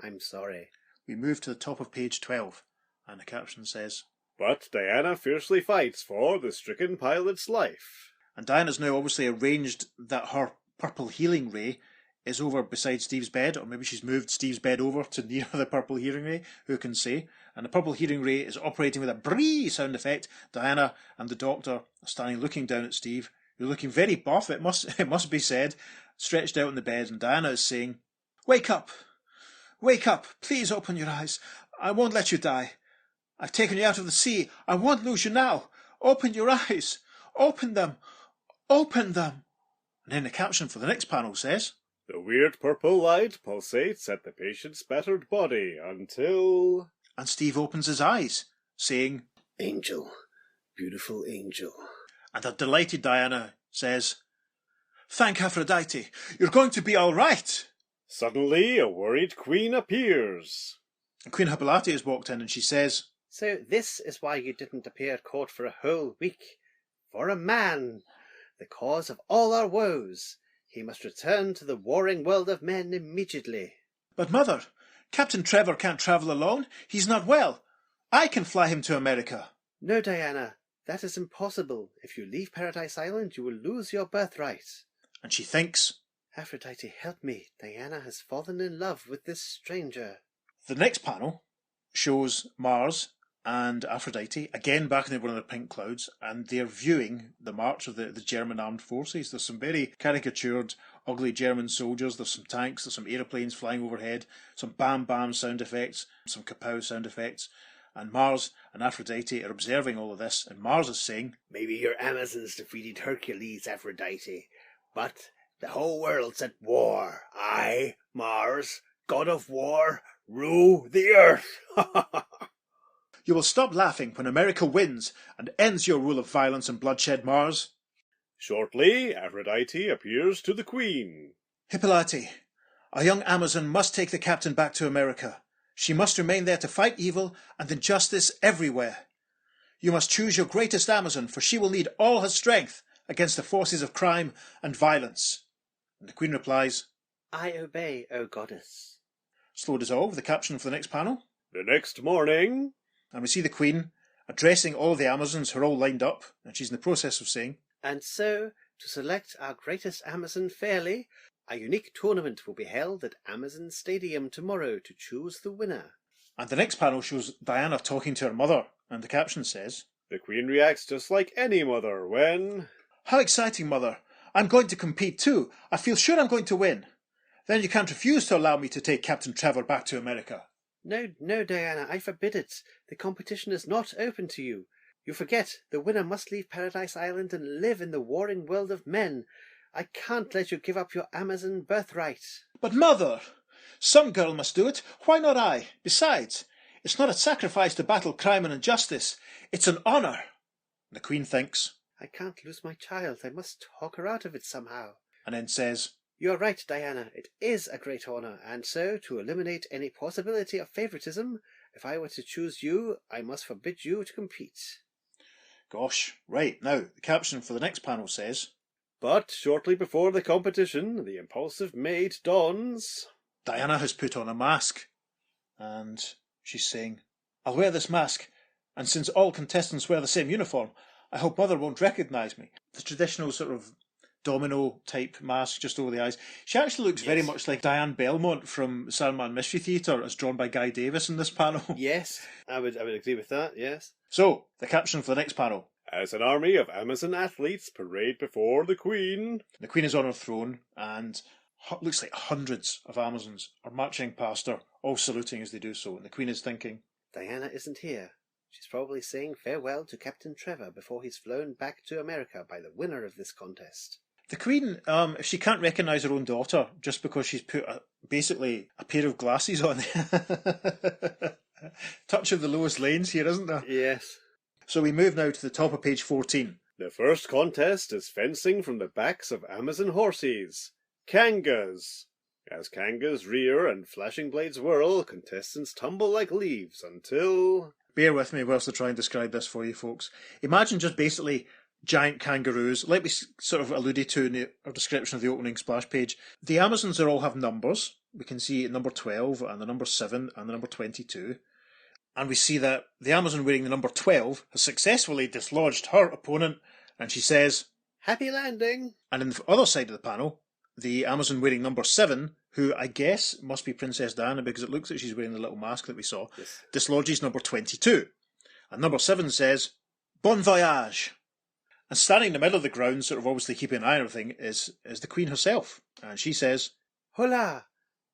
I'm sorry. We move to the top of page 12, and the caption says, But Diana fiercely fights for the stricken pilot's life. And Diana's now obviously arranged that her purple healing ray is over beside Steve's bed, or maybe she's moved Steve's bed over to near the purple healing ray, who can say. And the purple healing ray is operating with a bree sound effect. Diana and the doctor are standing looking down at Steve, who's looking very buff, it must be said, stretched out on the bed, and Diana is saying, Wake up! Wake up! Please open your eyes. I won't let you die. I've taken you out of the sea. I won't lose you now. Open your eyes. Open them. Open them. And then the caption for the next panel says, The weird purple light pulsates at the patient's battered body until... And Steve opens his eyes, saying, Angel. Beautiful angel. And a delighted Diana says, Thank Aphrodite. You're going to be all right. Suddenly, a worried queen appears. And Queen Hippolyte has walked in and she says, So this is why you didn't appear at court for a whole week. For a man, the cause of all our woes. He must return to the warring world of men immediately. But Mother, Captain Trevor can't travel alone. He's not well. I can fly him to America. No, Diana, that is impossible. If you leave Paradise Island, you will lose your birthright. And she thinks, Aphrodite, help me. Diana has fallen in love with this stranger. The next panel shows Mars and Aphrodite, again back in one of the pink clouds, and they're viewing the march of the German armed forces. There's some very caricatured, ugly German soldiers, there's some tanks, there's some aeroplanes flying overhead, some bam-bam sound effects, some kapow sound effects, and Mars and Aphrodite are observing all of this, and Mars is saying, Maybe your Amazons defeated Hercules, Aphrodite, but the whole world's at war. I, Mars, god of war, rule the earth. You will stop laughing when America wins and ends your rule of violence and bloodshed, Mars. Shortly, Aphrodite appears to the Queen. Hippolyte, a young Amazon must take the captain back to America. She must remain there to fight evil and injustice everywhere. You must choose your greatest Amazon, for she will need all her strength against the forces of crime and violence. And the Queen replies, I obey, O goddess. Slow dissolve, the caption for the next panel. The next morning... And we see the Queen addressing all the Amazons who are all lined up, and she's in the process of saying, And so, to select our greatest Amazon fairly, a unique tournament will be held at Amazon Stadium tomorrow to choose the winner. And the next panel shows Diana talking to her mother, and the caption says, The Queen reacts just like any mother when... How exciting, Mother! I'm going to compete too. I feel sure I'm going to win. Then you can't refuse to allow me to take Captain Trevor back to America. No, Diana, I forbid it. The competition is not open to you. You forget, the winner must leave Paradise Island and live in the warring world of men. I can't let you give up your Amazon birthright. But Mother, some girl must do it. Why not I? Besides, it's not a sacrifice to battle crime and injustice. It's an honour. The Queen thinks, I can't lose my child. I must talk her out of it somehow. And then says, You're right, Diana. It is a great honour, and so, to eliminate any possibility of favouritism, if I were to choose you, I must forbid you to compete. Gosh, right, now, the caption for the next panel says, But shortly before the competition, the impulsive maid dons... Diana has put on a mask, and she's saying, I'll wear this mask, and since all contestants wear the same uniform, I hope Mother won't recognise me. The traditional sort of domino-type mask just over the eyes. She actually looks very much like Diane Belmont from Sandman Mystery Theatre, as drawn by Guy Davis in this panel. Yes, I would agree with that, yes. So, the caption for the next panel. As an army of Amazon athletes parade before the Queen. The Queen is on her throne, and looks like hundreds of Amazons are marching past her, all saluting as they do so. And the Queen is thinking, Diana isn't here. She's probably saying farewell to Captain Trevor before he's flown back to America by the winner of this contest. the Queen, if she can't recognise her own daughter just because she's put basically a pair of glasses on. Touch of the lowest lanes here, isn't there? Yes. So we move now to the top of page 14. The first contest is fencing from the backs of Amazon horses. Kangas. As kangas rear and flashing blades whirl, contestants tumble like leaves until... Bear with me whilst I try and describe this for you folks. Imagine just basically giant kangaroos, like we sort of alluded to in our description of the opening splash page. The Amazons all have numbers. We can see number 12 and the number 7 and the number 22. And we see that the Amazon wearing the number 12 has successfully dislodged her opponent, and she says, "Happy landing!" And in the other side of the panel, the Amazon wearing number 7, who I guess must be Princess Diana because it looks like she's wearing the little mask that we saw, Yes. dislodges number 22. And number 7 says, "Bon voyage." And standing in the middle of the ground, sort of obviously keeping an eye on everything, is the Queen herself. And she says, Hola!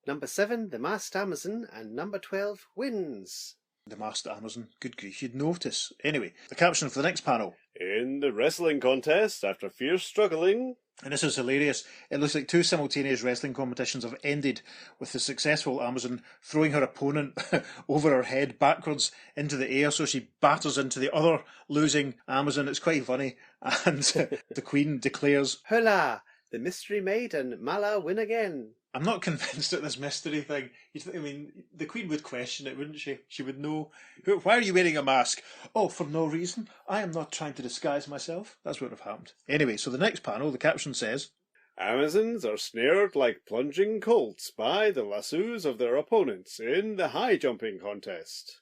Number 7, the masked Amazon, and number 12 wins. the masked Amazon. Good grief, you'd notice. Anyway, the caption for the next panel. In the wrestling contest, after fierce struggling... And this is hilarious. It looks like 2 simultaneous wrestling competitions have ended with the successful Amazon throwing her opponent over her head backwards into the air, so she batters into the other losing Amazon. It's quite funny. And the Queen declares, Hola! The mystery maid and Mala win again. I'm not convinced at this mystery thing. I mean, the Queen would question it, wouldn't she? She would know. Why are you wearing a mask? Oh, for no reason. I am not trying to disguise myself. That's what would have happened. Anyway, so the next panel, the caption says, Amazons are snared like plunging colts by the lassos of their opponents in the high jumping contest.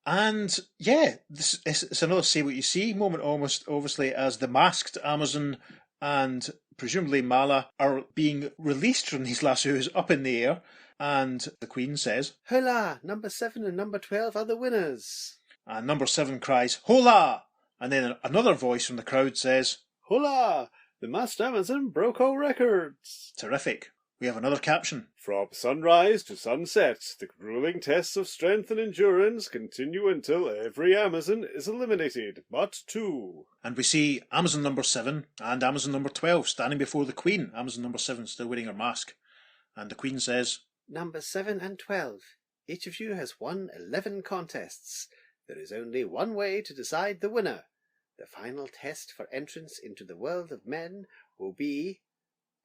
And yeah, it's another say what you see moment, almost obviously, as the masked Amazon and presumably Mala are being released from these lassos up in the air, and the Queen says, Hola! Number 7 and number 12 are the winners. and number 7 cries, Hola! And then another voice from the crowd says, Hola! The masked Amazon broke all records. terrific. We have another caption. From sunrise to sunset, the grueling tests of strength and endurance continue until every Amazon is eliminated, but 2. And we see Amazon number 7 and Amazon number 12 standing before the Queen. Amazon number 7 still wearing her mask. And the Queen says, Number 7 and 12. Each of you has won 11 contests. There is only one way to decide the winner. The final test for entrance into the world of men will be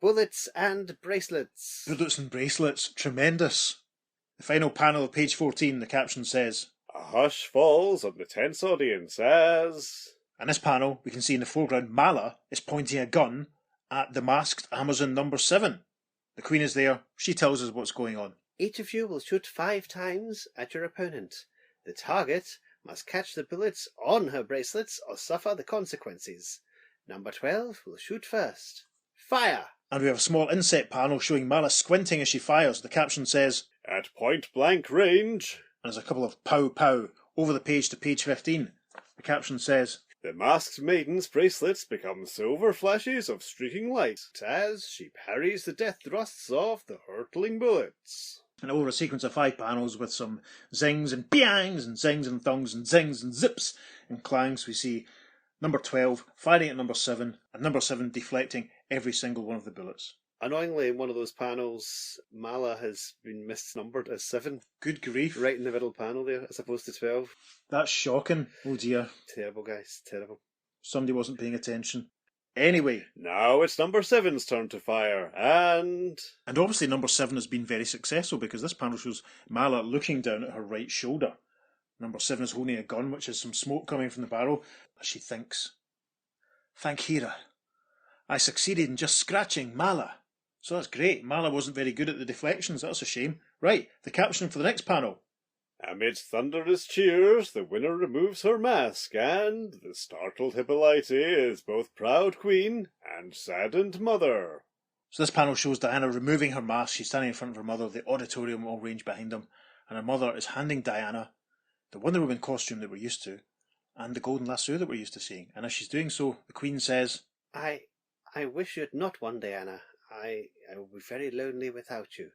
bullets and bracelets. Bullets and bracelets, tremendous. The final panel of page 14, the caption says, A hush falls on the tense audience as... in this panel, we can see in the foreground Mala is pointing a gun at the masked Amazon number 7. The Queen is there. She tells us what's going on. Each of you will shoot 5 times at your opponent. The target must catch the bullets on her bracelets or suffer the consequences. Number 12 will shoot first. Fire! And we have a small inset panel showing Mala squinting as she fires. The caption says, At point-blank range, and there's a couple of pow pow over the page to page 15. The caption says, the masked maiden's bracelets become silver flashes of streaking light as she parries the death thrusts of the hurtling bullets. and over a sequence of 5 panels with some zings and piangs and zings and thongs and zings and zips and clangs, we see number 12 firing at number 7 and number 7 deflecting every single one of the bullets. Annoyingly, in one of those panels, Mala has been misnumbered as 7. Good grief. Right in the middle panel there, as opposed to 12. That's shocking. Oh dear. Terrible, guys. Terrible. Somebody wasn't paying attention. Anyway. Now it's number 7's turn to fire, and obviously number 7 has been very successful because this panel shows Mala looking down at her right shoulder. Number 7 is holding a gun, which is some smoke coming from the barrel, as she thinks, Thank Hera. I succeeded in just scratching Mala. So that's great. Mala wasn't very good at the deflections. That's a shame. Right, the caption for the next panel. Amidst thunderous cheers, the winner removes her mask, and the startled Hippolyte is both proud queen and saddened mother. So this panel shows Diana removing her mask. She's standing in front of her mother, the auditorium all ranged behind them, and her mother is handing Diana the Wonder Woman costume that we're used to, and the golden lasso that we're used to seeing. And as she's doing so, the Queen says, I wish you had not won, Diana. I will be very lonely without you.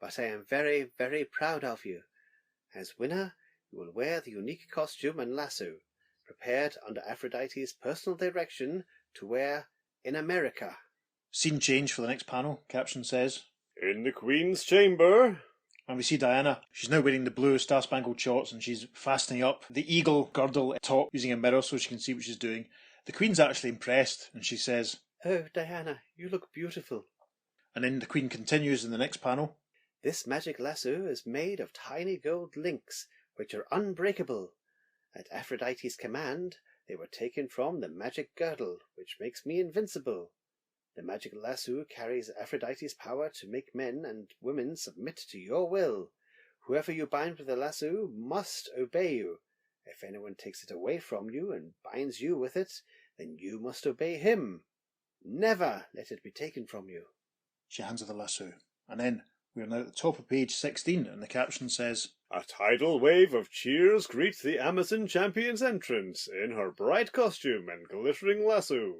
But I am very, very proud of you. As winner, you will wear the unique costume and lasso, prepared under Aphrodite's personal direction to wear in America. Scene change for the next panel, caption says. In the Queen's chamber. And we see Diana. She's now wearing the blue star-spangled shorts and she's fastening up the eagle girdle top using a mirror so she can see what she's doing. The Queen's actually impressed and she says, Oh, Diana, you look beautiful. And then the Queen continues in the next panel. This magic lasso is made of tiny gold links, which are unbreakable. At Aphrodite's command, they were taken from the magic girdle, which makes me invincible. The magic lasso carries Aphrodite's power to make men and women submit to your will. Whoever you bind with the lasso must obey you. If anyone takes it away from you and binds you with it, then you must obey him. Never let it be taken from you. She hands her the lasso. And then we are now at the top of page 16 and the caption says, A tidal wave of cheers greets the Amazon champion's entrance in her bright costume and glittering lasso.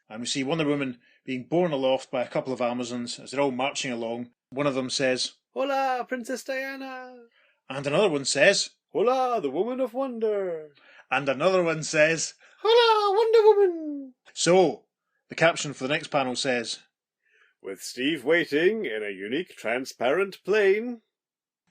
And we see Wonder Woman being borne aloft by a couple of Amazons as they're all marching along. One of them says, Hola, Princess Diana! and another one says, Hola, the woman of wonder. and another one says, Hola, Wonder Woman! So, the caption for the next panel says, With Steve waiting in a unique transparent plane.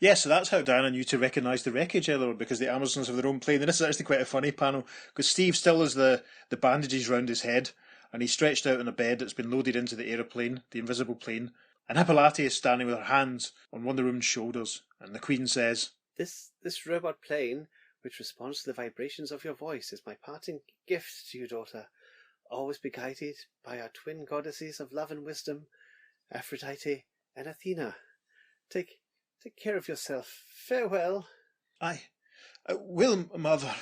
yeah, so that's how Diana knew to recognise the wreckage earlier, because the Amazons have their own plane. And this is actually quite a funny panel, because Steve still has the bandages round his head, and he's stretched out on a bed that's been loaded into the aeroplane, the invisible plane. And Hippolyte is standing with her hands on Wonder Woman's shoulders, and the Queen says, This robot plane, which responds to the vibrations of your voice, is my parting gift to you, daughter. Always be guided by our twin goddesses of love and wisdom, Aphrodite and Athena. Take care of yourself. Farewell. I will, Mother.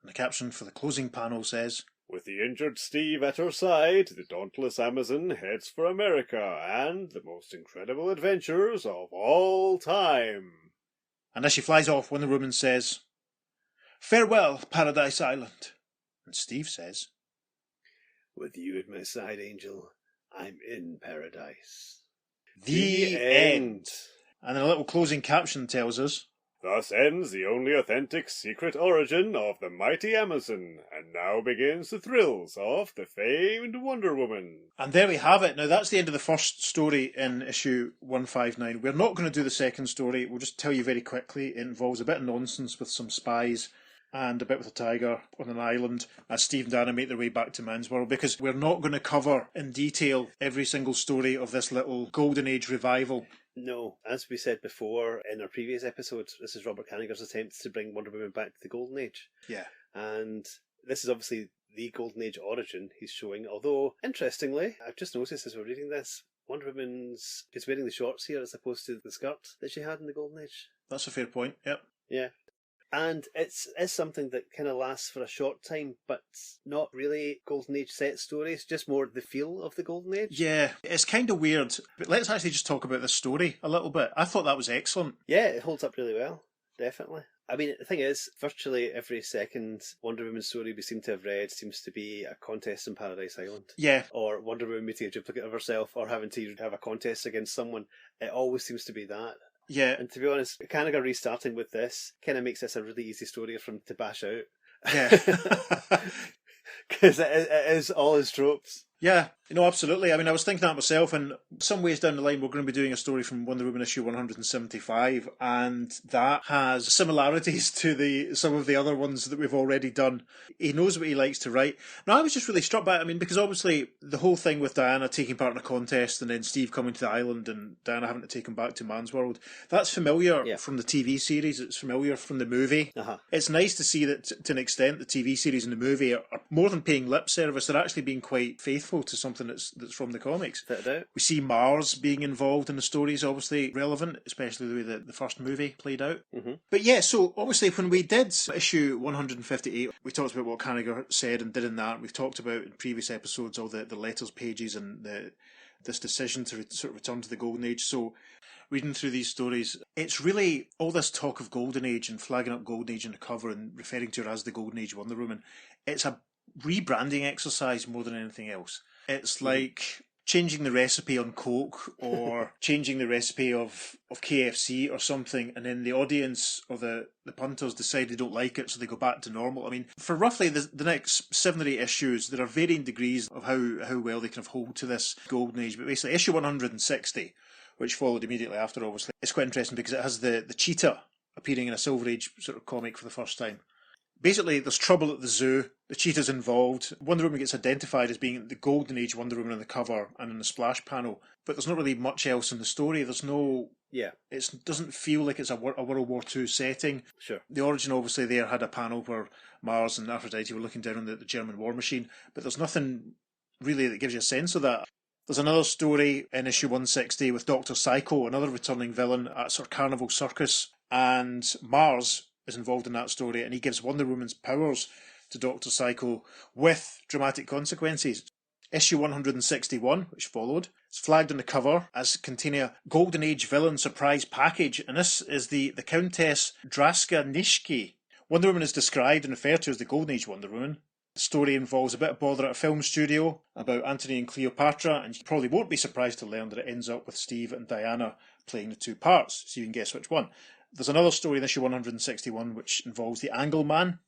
And the caption for the closing panel says, With the injured Steve at her side, the dauntless Amazon heads for America and the most incredible adventures of all time. and as she flies off, Wonder Woman says, Farewell, Paradise Island. And Steve says, With you at my side, Angel, I'm in paradise. The end. And then a little closing caption tells us, Thus ends the only authentic secret origin of the mighty Amazon, and now begins the thrills of the famed Wonder Woman. and there we have it. Now that's the end of the first story in issue 159. We're not going to do the second story. We'll just tell you very quickly. It involves a bit of nonsense with some spies and a bit with a tiger on an island as Steve and Dana make their way back to Man's World, because we're not going to cover in detail every single story of this little Golden Age revival. No, as we said before in our previous episodes, this is Robert Kanigher's attempt to bring Wonder Woman back to the Golden Age. Yeah. And this is obviously the Golden Age origin he's showing, although, interestingly, I've just noticed as we're reading this, Wonder Woman's is wearing the shorts here as opposed to the skirt that she had in the Golden Age. That's a fair point, yep. Yeah. And it's something that kind of lasts for a short time, but not really Golden Age set stories, just more the feel of the Golden Age. Yeah, it's kind of weird, but let's actually just talk about this story a little bit. I thought that was excellent. Yeah, it holds up really well, definitely. I mean, the thing is, virtually every second Wonder Woman story we seem to have read seems to be a contest in Paradise Island. Yeah. Or Wonder Woman meeting a duplicate of herself, or having to have a contest against someone. It always seems to be that. Yeah. And to be honest, Kanigher restarting with this kind of makes this a really easy story for him to bash out. Yeah. Because it is all his tropes. Yeah, absolutely. I mean, I was thinking that myself, and some ways down the line, we're going to be doing a story from Wonder Woman issue 175, and that has similarities to some of the other ones that we've already done. He knows what he likes to write. Now, I was just really struck by it, because obviously the whole thing with Diana taking part in a contest and then Steve coming to the island and Diana having to take him back to Man's World, that's familiar from the TV series, it's familiar from the movie. Uh-huh. It's nice to see that, to an extent, the TV series and the movie are more than paying lip service, they're actually being quite faithful faithful to something that's from the comics. Without a doubt. We see Mars being involved in the story is obviously relevant, especially the way that the first movie played out. Mm-hmm. But yeah, so obviously when we did issue 158, we talked about what Kanigher said and did in that. We've talked about in previous episodes all the letters pages and this decision to sort of return to the Golden Age. So reading through these stories, it's really all this talk of Golden Age and flagging up Golden Age on the cover and referring to her as the Golden Age Wonder Woman. It's a rebranding exercise more than anything else. It's like changing the recipe on Coke or changing the recipe of KFC or something, and then the audience or the punters decide they don't like it, so they go back to normal. I mean, for roughly the next 7 or 8 issues, there are varying degrees of how well they kind of hold to this Golden Age. But basically, issue 160, which followed immediately after, obviously, it's quite interesting because it has the cheetah appearing in a Silver Age sort of comic for the first time. Basically, there's trouble at the zoo. The cheetah's involved. Wonder Woman gets identified as being the Golden Age Wonder Woman on the cover and in the splash panel. But there's not really much else in the story. There's no... Yeah. It doesn't feel like it's a World War II setting. Sure. The origin, obviously, there had a panel where Mars and Aphrodite were looking down on the German war machine. But there's nothing really that gives you a sense of that. There's another story in issue 160 with Dr. Psycho, another returning villain at sort of Carnival Circus. And Mars is involved in that story, and he gives Wonder Woman's powers to Dr. Psycho with dramatic consequences. Issue 161, which followed, is flagged on the cover as containing a Golden Age villain surprise package, and this is the Countess Draska Nishki. Wonder Woman is described and referred to as the Golden Age Wonder Woman. The story involves a bit of bother at a film studio about Antony and Cleopatra, and you probably won't be surprised to learn that it ends up with Steve and Diana playing the two parts, so you can guess which one. There's another story in issue 161 which involves the Angleman.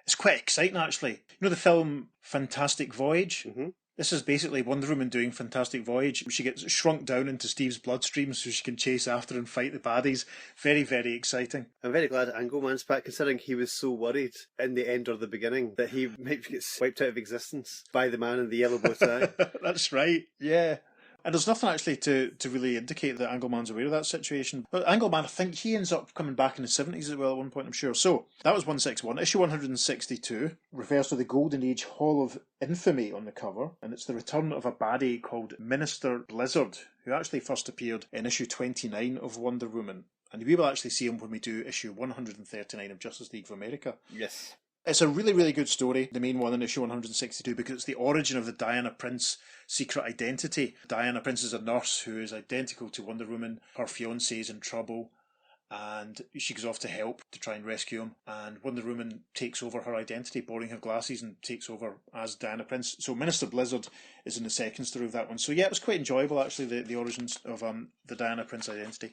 It's quite exciting, actually. You know the film Fantastic Voyage? Mm-hmm. This is basically Wonder Woman doing Fantastic Voyage. She gets shrunk down into Steve's bloodstream so she can chase after and fight the baddies. Very, very exciting. I'm very glad Angleman's back, considering he was so worried in the end or the beginning that he might get wiped out of existence by the man in the yellow bow tie. That's right, yeah. And there's nothing actually to really indicate that Angleman's aware of that situation. But Angleman, I think he ends up coming back in the 70s as well at one point, I'm sure. So, that was 161. Issue 162 refers to the Golden Age Hall of Infamy on the cover, and it's the return of a baddie called Minister Blizzard, who actually first appeared in issue 29 of Wonder Woman. And we will actually see him when we do issue 139 of Justice League of America. Yes. It's a really, really good story, the main one in issue 162, because it's the origin of the Diana Prince secret identity. Diana Prince is a nurse who is identical to Wonder Woman. Her fiancé is in trouble, and she goes off to help to try and rescue him. And Wonder Woman takes over her identity, borrowing her glasses, and takes over as Diana Prince. So Minister Blizzard is in the second story of that one. So yeah, it was quite enjoyable, actually, the origins of the Diana Prince identity.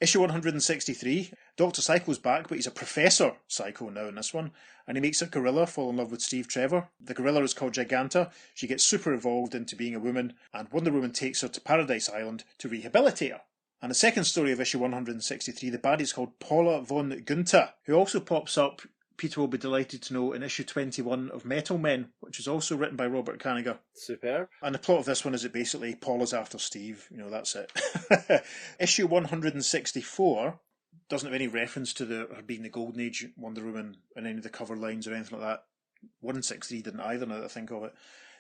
Issue 163, Dr. Psycho's back, but he's a Professor Psycho now in this one. And he makes a gorilla fall in love with Steve Trevor. The gorilla is called Giganta. She gets super evolved into being a woman, and Wonder Woman takes her to Paradise Island to rehabilitate her. And the second story of issue 163, the baddie is called Paula von Gunther, who also pops up, Peter will be delighted to know, in issue 21 of Metal Men, which is also written by Robert Kanigher. Superb. And the plot of this one is that basically Paula's after Steve. You know, that's it. Issue 164 doesn't have any reference to her being the Golden Age Wonder Woman in any of the cover lines or anything like that. 163 didn't either, now that I think of it.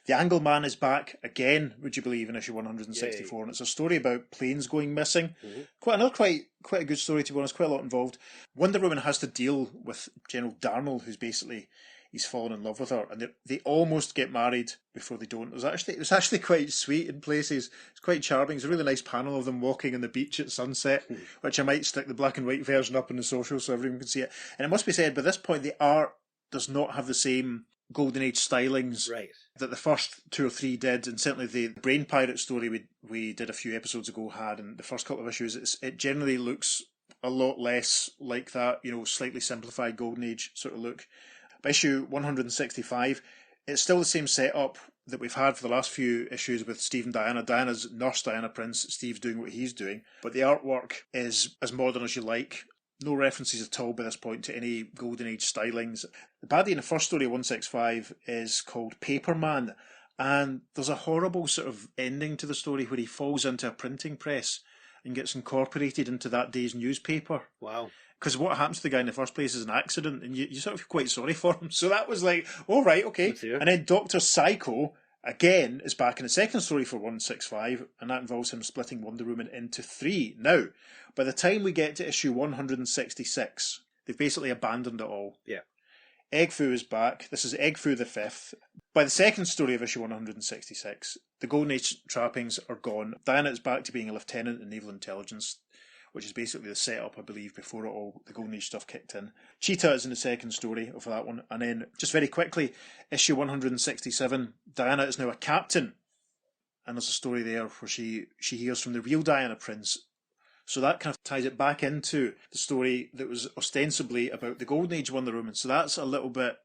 The Angleman is back again, would you believe, in issue 164, and it's a story about planes going missing. Mm-hmm. Quite a good story, to be honest, quite a lot involved. Wonder Woman has to deal with General Darnell, who's basically, he's fallen in love with her, and they almost get married before they don't. It was actually quite sweet in places. It's quite charming. It's a really nice panel of them walking on the beach at sunset, which I might stick the black and white version up in the social so everyone can see it. And it must be said, by this point, the art does not have the same Golden Age stylings that the first 2 or 3 did, and certainly the Brain Pirate story we did a few episodes ago had, and the first couple of issues, it generally looks a lot less like that, you know, slightly simplified Golden Age sort of look. By issue 165, it's still the same setup that we've had for the last few issues with Steve and Diana. Diana's nurse Diana Prince, Steve's doing what he's doing, but the artwork is as modern as you like. No references at all by this point to any Golden Age stylings. The baddie in the first story, 165, is called Paperman, and there's a horrible sort of ending to the story where he falls into a printing press and gets incorporated into that day's newspaper. Wow. Because what happens to the guy in the first place is an accident, and you sort of feel quite sorry for him. So that was like, oh, right, okay. And then Dr. Psycho again is back in the second story for 165, and that involves him splitting Wonder Woman into 3. Now, by the time we get to issue 166, they've basically abandoned it all. Yeah. Egg Fu is back. This is Egg Fu the 5th. By the second story of issue 166, the Golden Age trappings are gone. Diana is back to being a lieutenant in naval intelligence, which is basically the setup, I believe, before the Golden Age stuff kicked in. Cheetah is in the second story of that one. And then, just very quickly, issue 167, Diana is now a captain. And there's a story there where she hears from the real Diana Prince. So that kind of ties it back into the story that was ostensibly about the Golden Age Wonder Woman. So that's a little bit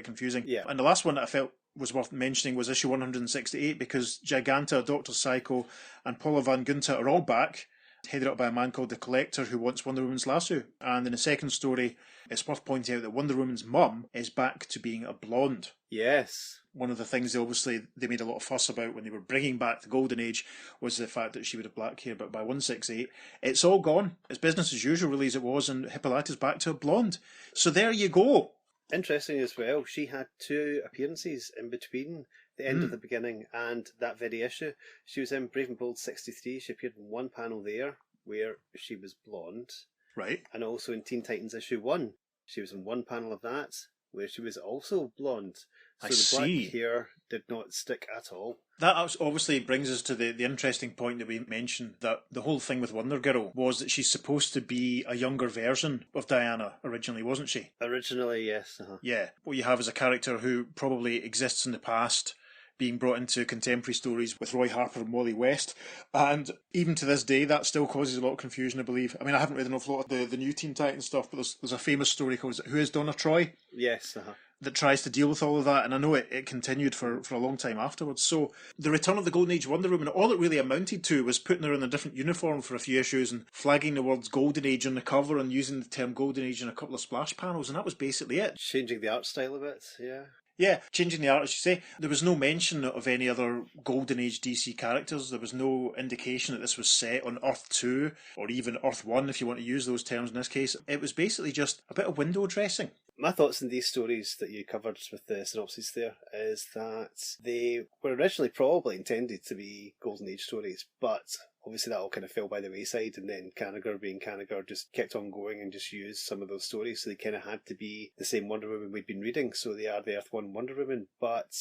confusing. Yeah. And the last one that I felt was worth mentioning was issue 168, because Giganta, Dr. Psycho, and Paula Van Gunta are all back, headed up by a man called the Collector, who wants Wonder Woman's lasso. And in the second story, it's worth pointing out that Wonder Woman's mum is back to being a blonde. Yes. One of the things they made a lot of fuss about when they were bringing back the Golden Age was the fact that she would have black hair, but by 168, it's all gone. It's business as usual, really, as it was, and Hippolyta's back to a blonde. So there you go. Interesting as well, she had 2 appearances in between the end of the beginning and that very issue. She was in Brave and Bold 63. She appeared in one panel there where she was blonde. Right. And also in Teen Titans issue 1. She was in one panel of that where she was also blonde. So the black hair did not stick at all. That obviously brings us to the interesting point that we mentioned, that the whole thing with Wonder Girl was that she's supposed to be a younger version of Diana originally, wasn't she? Originally, yes. Yeah. What you have is a character who probably exists in the past, being brought into contemporary stories with Roy Harper and Wally West. And even to this day, that still causes a lot of confusion, I believe. I mean, I haven't read an awful lot of the new Teen Titans stuff, but there's a famous story called Who is Donna Troy? Yes, that tries to deal with all of that, and I know it continued for a long time afterwards. So the return of the Golden Age Wonder Woman, all it really amounted to was putting her in a different uniform for a few issues and flagging the words Golden Age on the cover and using the term Golden Age in a couple of splash panels, and that was basically it. Changing the art style a bit, yeah. Yeah, changing the art, as you say. There was no mention of any other Golden Age DC characters. There was no indication that this was set on Earth 2, or even Earth 1, if you want to use those terms in this case. It was basically just a bit of window dressing. My thoughts on these stories that you covered with the synopsis there is that they were originally probably intended to be Golden Age stories, but obviously that all kind of fell by the wayside, and then Kanigher being Kanigher just kept on going and just used some of those stories, so they kind of had to be the same Wonder Woman we'd been reading, so they are the Earth 1 Wonder Woman. But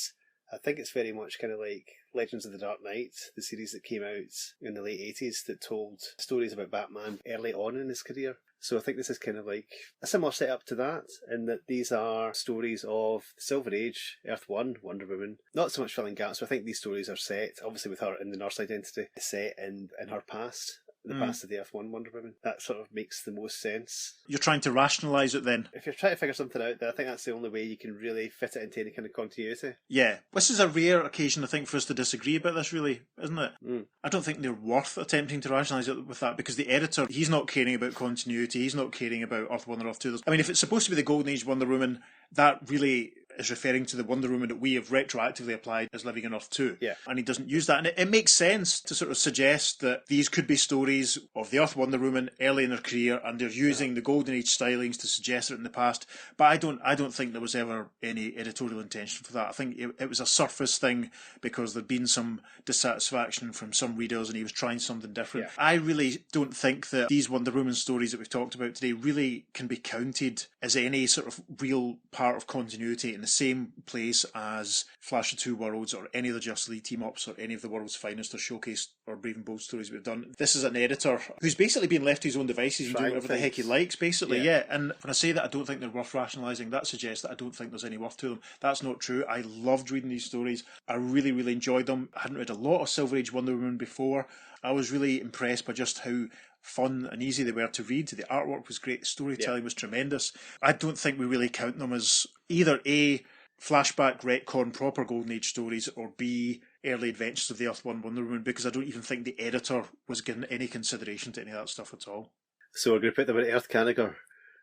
I think it's very much kind of like Legends of the Dark Knight, the series that came out in the late 80s that told stories about Batman early on in his career. So I think this is kind of like a similar setup to that, in that these are stories of the Silver Age, Earth 1, Wonder Woman. Not so much filling gaps, but I think these stories are set, obviously with her in the nurse identity, set in her past. The past of the Earth 1 Wonder Woman. That sort of makes the most sense. You're trying to rationalise it then? If you're trying to figure something out there, I think that's the only way you can really fit it into any kind of continuity. Yeah. This is a rare occasion, I think, for us to disagree about this, really, isn't it? I don't think they're worth attempting to rationalise it with that, because the editor, he's not caring about continuity, he's not caring about Earth 1 or Earth 2. I mean, if it's supposed to be the Golden Age Wonder Woman, that really is referring to the Wonder Woman that we have retroactively applied as living in Earth 2. Yeah. And he doesn't use that. And it makes sense to sort of suggest that these could be stories of the Earth Wonder Woman early in her career, and they're using the Golden Age stylings to suggest it in the past. But I don't think there was ever any editorial intention for that. I think it was a surface thing because there'd been some dissatisfaction from some readers and he was trying something different. Yeah. I really don't think that these Wonder Woman stories that we've talked about today really can be counted as any sort of real part of continuity in the same place as Flash of Two Worlds or any of the Justice League team-ups or any of the world's finest or showcase or Brave and Bold stories we've done. This is an editor who's basically been left to his own devices and do whatever the heck he likes, basically. Yeah. And when I say that I don't think they're worth rationalising, that suggests that I don't think there's any worth to them. That's not true. I loved reading these stories. I really, really enjoyed them. I hadn't read a lot of Silver Age Wonder Woman before. I was really impressed by just how fun and easy they were to read. The artwork was great. The storytelling was tremendous. I don't think we really count them as either A, flashback, retcon, proper Golden Age stories, or B, early adventures of the Earth 1 Wonder Woman, because I don't even think the editor was given any consideration to any of that stuff at all. So we're going to put them in Earth Kanigher.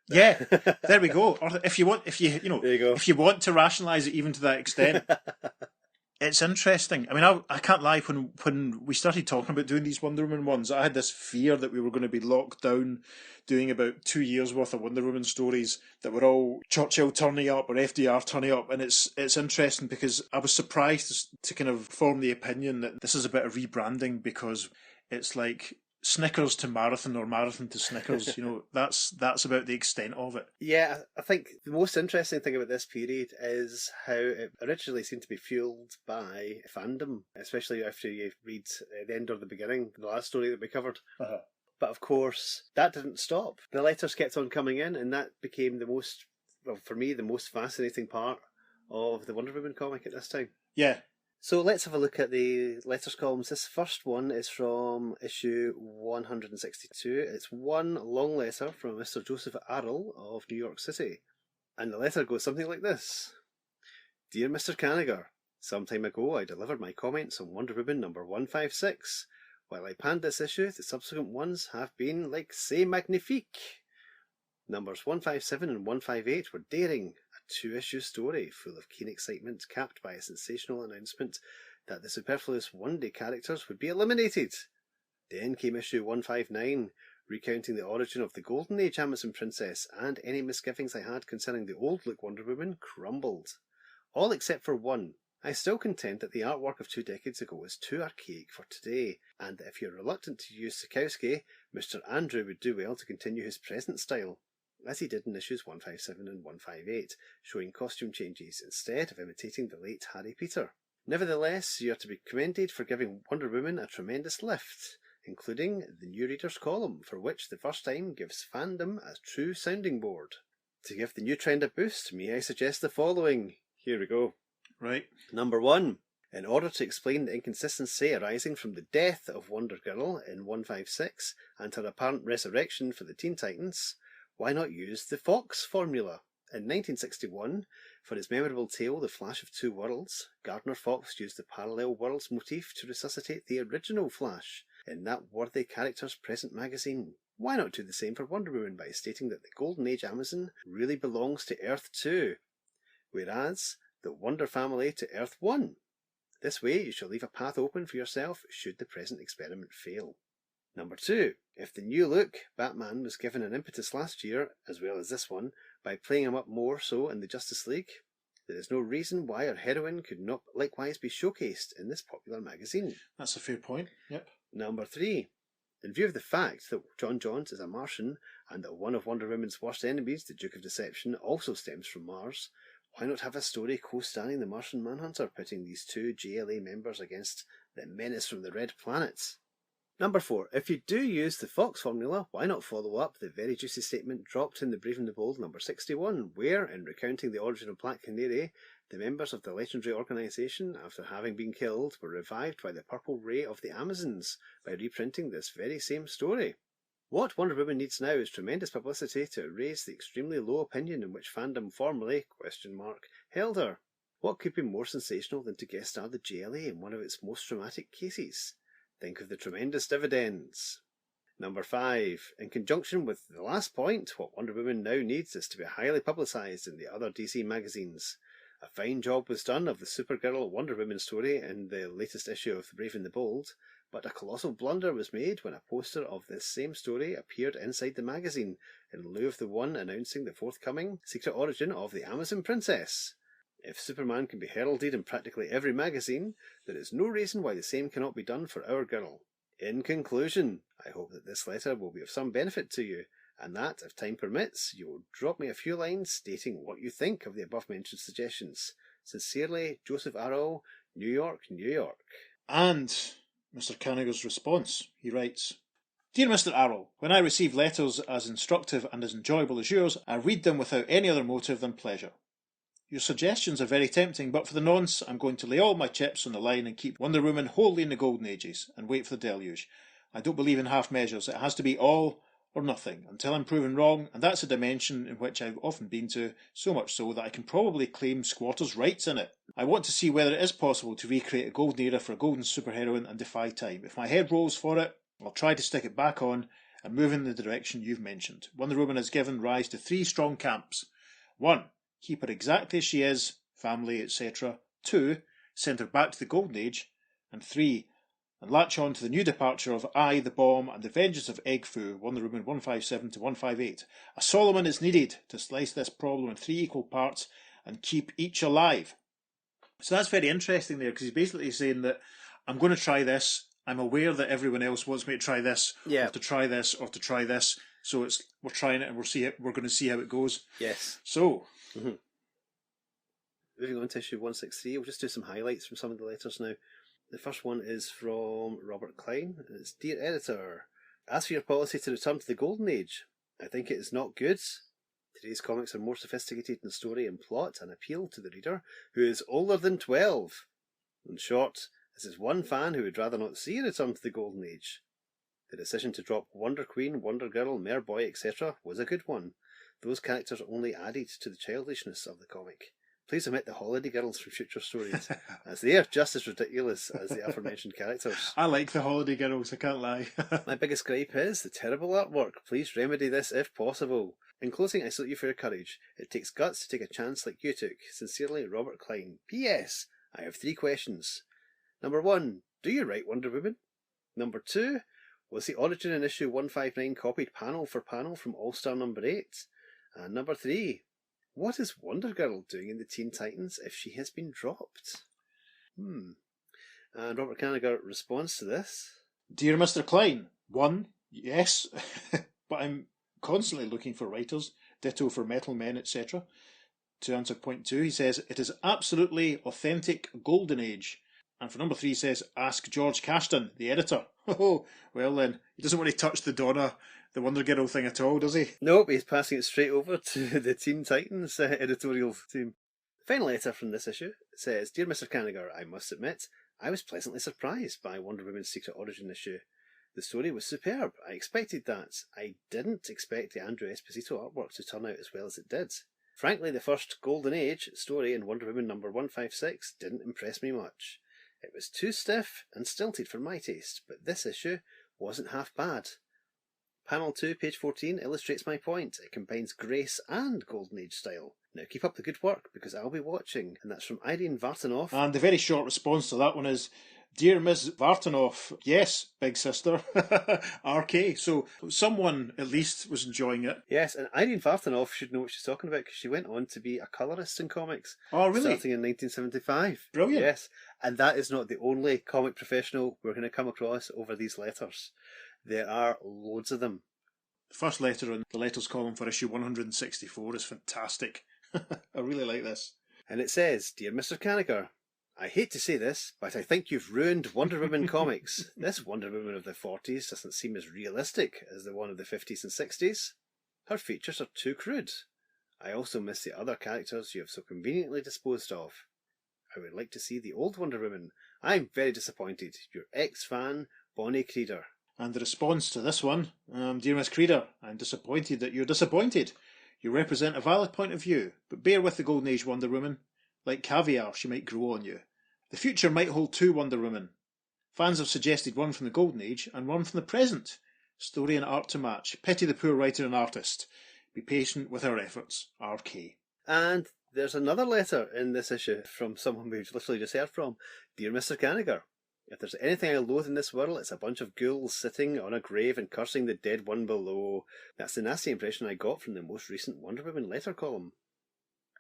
Yeah, there we go. Or if you want to rationalise it even to that extent. It's interesting. I mean, I can't lie, when we started talking about doing these Wonder Woman ones, I had this fear that we were going to be locked down doing about 2 years worth of Wonder Woman stories that were all Churchill turning up or FDR turning up. And it's interesting because I was surprised to kind of form the opinion that this is a bit of rebranding, because it's like Snickers to Marathon or Marathon to Snickers. That's about the extent of it. Yeah, I think the most interesting thing about this period is how it originally seemed to be fueled by fandom, especially after you read the end or the beginning, the last story that we covered. Uh-huh. But of course, that didn't stop. The letters kept on coming in, and that became for me, the most fascinating part of the Wonder Woman comic at this time. Yeah. So let's have a look at the letters columns. This first one is from issue 162. It's one long letter from Mr. Joseph Arrell of New York City. And the letter goes something like this. Dear Mr. Kanigher, some time ago I delivered my comments on Wonder Woman number 156. While I panned this issue, the subsequent ones have been, like, c'est magnifique. Numbers 157 and 158 were daring, a 2-issue story full of keen excitement, capped by a sensational announcement that the superfluous one-day characters would be eliminated. Then came issue 159, recounting the origin of the Golden Age Amazon Princess, and any misgivings I had concerning the old-look Wonder Woman crumbled. All except for one. I still contend that the artwork of 2 decades ago is too archaic for today, and that if you're reluctant to use Sikowski, Mr. Andrew would do well to continue his present style, as he did in issues 157 and 158, showing costume changes instead of imitating the late Harry Peter. Nevertheless, you are to be commended for giving Wonder Woman a tremendous lift, including the New Readers column, for which the first time gives fandom a true sounding board. To give the new trend a boost, may I suggest the following? Here we go. Right. Number 1. In order to explain the inconsistency arising from the death of Wonder Girl in 156 and her apparent resurrection for the Teen Titans, why not use the Fox formula? In 1961, for his memorable tale The Flash of Two Worlds, Gardner Fox used the parallel worlds motif to resuscitate the original Flash in that worthy character's present magazine. Why not do the same for Wonder Woman by stating that the Golden Age Amazon really belongs to Earth 2, whereas the Wonder family to Earth 1? This way you shall leave a path open for yourself should the present experiment fail. Number 2. If the new look, Batman, was given an impetus last year, as well as this one, by playing him up more so in the Justice League, there is no reason why our heroine could not likewise be showcased in this popular magazine. That's a fair point, yep. Number 3. In view of the fact that John Johns is a Martian, and that one of Wonder Woman's worst enemies, the Duke of Deception, also stems from Mars, why not have a story co-starring the Martian Manhunter, pitting these 2 JLA members against the menace from the Red Planet? Number 4. If you do use the Fox formula, why not follow up the very juicy statement dropped in The Brave and the Bold number 61, where, in recounting the origin of Black Canary, the members of the legendary organisation, after having been killed, were revived by the purple ray of the Amazons by reprinting this very same story? What Wonder Woman needs now is tremendous publicity to erase the extremely low opinion in which fandom formerly, held her. What could be more sensational than to guest star the JLA in one of its most dramatic cases? Think of the tremendous dividends. Number 5. In conjunction with the last point, what Wonder Woman now needs is to be highly publicised in the other DC magazines. A fine job was done of the Supergirl Wonder Woman story in the latest issue of The Brave and the Bold, but a colossal blunder was made when a poster of this same story appeared inside the magazine, in lieu of the one announcing the forthcoming secret origin of the Amazon Princess. If Superman can be heralded in practically every magazine, there is no reason why the same cannot be done for our girl. In conclusion, I hope that this letter will be of some benefit to you, and that, if time permits, you will drop me a few lines stating what you think of the above-mentioned suggestions. Sincerely, Joseph Arrell, New York, New York. And Mr. Kanigher's response, he writes, Dear Mr. Arrell, when I receive letters as instructive and as enjoyable as yours, I read them without any other motive than pleasure. Your suggestions are very tempting, but for the nonce, I'm going to lay all my chips on the line and keep Wonder Woman wholly in the golden ages, and wait for the deluge. I don't believe in half measures. It has to be all or nothing, until I'm proven wrong, and that's a dimension in which I've often been to, so much so that I can probably claim squatters' rights in it. I want to see whether it is possible to recreate a golden era for a golden superheroine and defy time. If my head rolls for it, I'll try to stick it back on and move in the direction you've mentioned. Wonder Woman has given rise to 3 strong camps. 1. Keep her exactly as she is, family, etc. 2. send her back to the Golden Age, and 3, and latch on to the new departure of I, the Bomb, and the Vengeance of Egg Foo, Wonder Woman 157 to 158. A Solomon is needed to slice this problem in 3 equal parts and keep each alive. So that's very interesting there, because he's basically saying that I'm going to try this. I'm aware that everyone else wants me to try this, or to try this, or to try this. So we're trying it, and we're going to see how it goes. Yes. So, moving on to issue 163, we'll just do some highlights from some of the letters now. The first one is from Robert Klein, and it's, Dear Editor, as for your policy to return to the Golden Age, I think it is not good. Today's comics are more sophisticated in story and plot and appeal to the reader who is older than 12. In short, this is one fan who would rather not see a return to the Golden Age. The decision to drop Wonder Queen, Wonder Girl, Mare Boy, etc. was a good one. Those characters only added to the childishness of the comic. Please omit the holiday girls from future stories, as they are just as ridiculous as the aforementioned characters. I like the holiday girls, I can't lie. My biggest gripe is the terrible artwork. Please remedy this if possible. In closing, I salute you for your courage. It takes guts to take a chance like you took. Sincerely, Robert Klein. P.S. I have 3 questions. Number 1, do you write Wonder Woman? Number 2, was the origin in issue 159 copied panel for panel from All-Star number 8? And number 3, what is Wonder Girl doing in the Teen Titans if she has been dropped? And Robert Kanigher responds to this. Dear Mr. Klein, 1, yes, but I'm constantly looking for writers, ditto for Metal Men, etc. To answer point 2, he says, it is absolutely authentic Golden Age. And for number 3, he says, ask George Cashton, the editor. Oh, well then, he doesn't want to touch the Donna, the Wonder Girl thing at all, does he? Nope, he's passing it straight over to the Teen Titans editorial team. The final letter from this issue says, Dear Mr. Kanigher, I must admit, I was pleasantly surprised by Wonder Woman's Secret Origin issue. The story was superb. I expected that. I didn't expect the Andrew Esposito artwork to turn out as well as it did. Frankly, the first Golden Age story in Wonder Woman number 156 didn't impress me much. It was too stiff and stilted for my taste, but this issue wasn't half bad. Panel 2, page 14, illustrates my point. It combines grace and Golden Age style. Now keep up the good work, because I'll be watching. And that's from Irene Vartanoff. And the very short response to that one is, Dear Ms. Vartanoff, yes, big sister, RK. So someone at least was enjoying it. Yes, and Irene Vartanoff should know what she's talking about, because she went on to be a colourist in comics. Oh, really? Starting in 1975. Brilliant. Yes, and that is not the only comic professional we're going to come across over these letters. There are loads of them. The first letter in the letters column for issue 164 is fantastic. I really like this. And it says, Dear Mr. Kanigher, I hate to say this, but I think you've ruined Wonder Woman comics. This Wonder Woman of the 40s doesn't seem as realistic as the one of the 50s and 60s. Her features are too crude. I also miss the other characters you have so conveniently disposed of. I would like to see the old Wonder Woman. I'm very disappointed. Your ex-fan, Bonnie Creeder. And the response to this one, Dear Miss Creeder, I'm disappointed that you're disappointed. You represent a valid point of view, but bear with the Golden Age Wonder Woman. Like caviar, she might grow on you. The future might hold 2 Wonder Women. Fans have suggested one from the Golden Age and one from the present. Story and art to match. Pity the poor writer and artist. Be patient with our efforts. RK. And there's another letter in this issue from someone we've literally just heard from. Dear Mr. Kanigher, if there's anything I loathe in this world, it's a bunch of ghouls sitting on a grave and cursing the dead one below. That's the nasty impression I got from the most recent Wonder Woman letter column.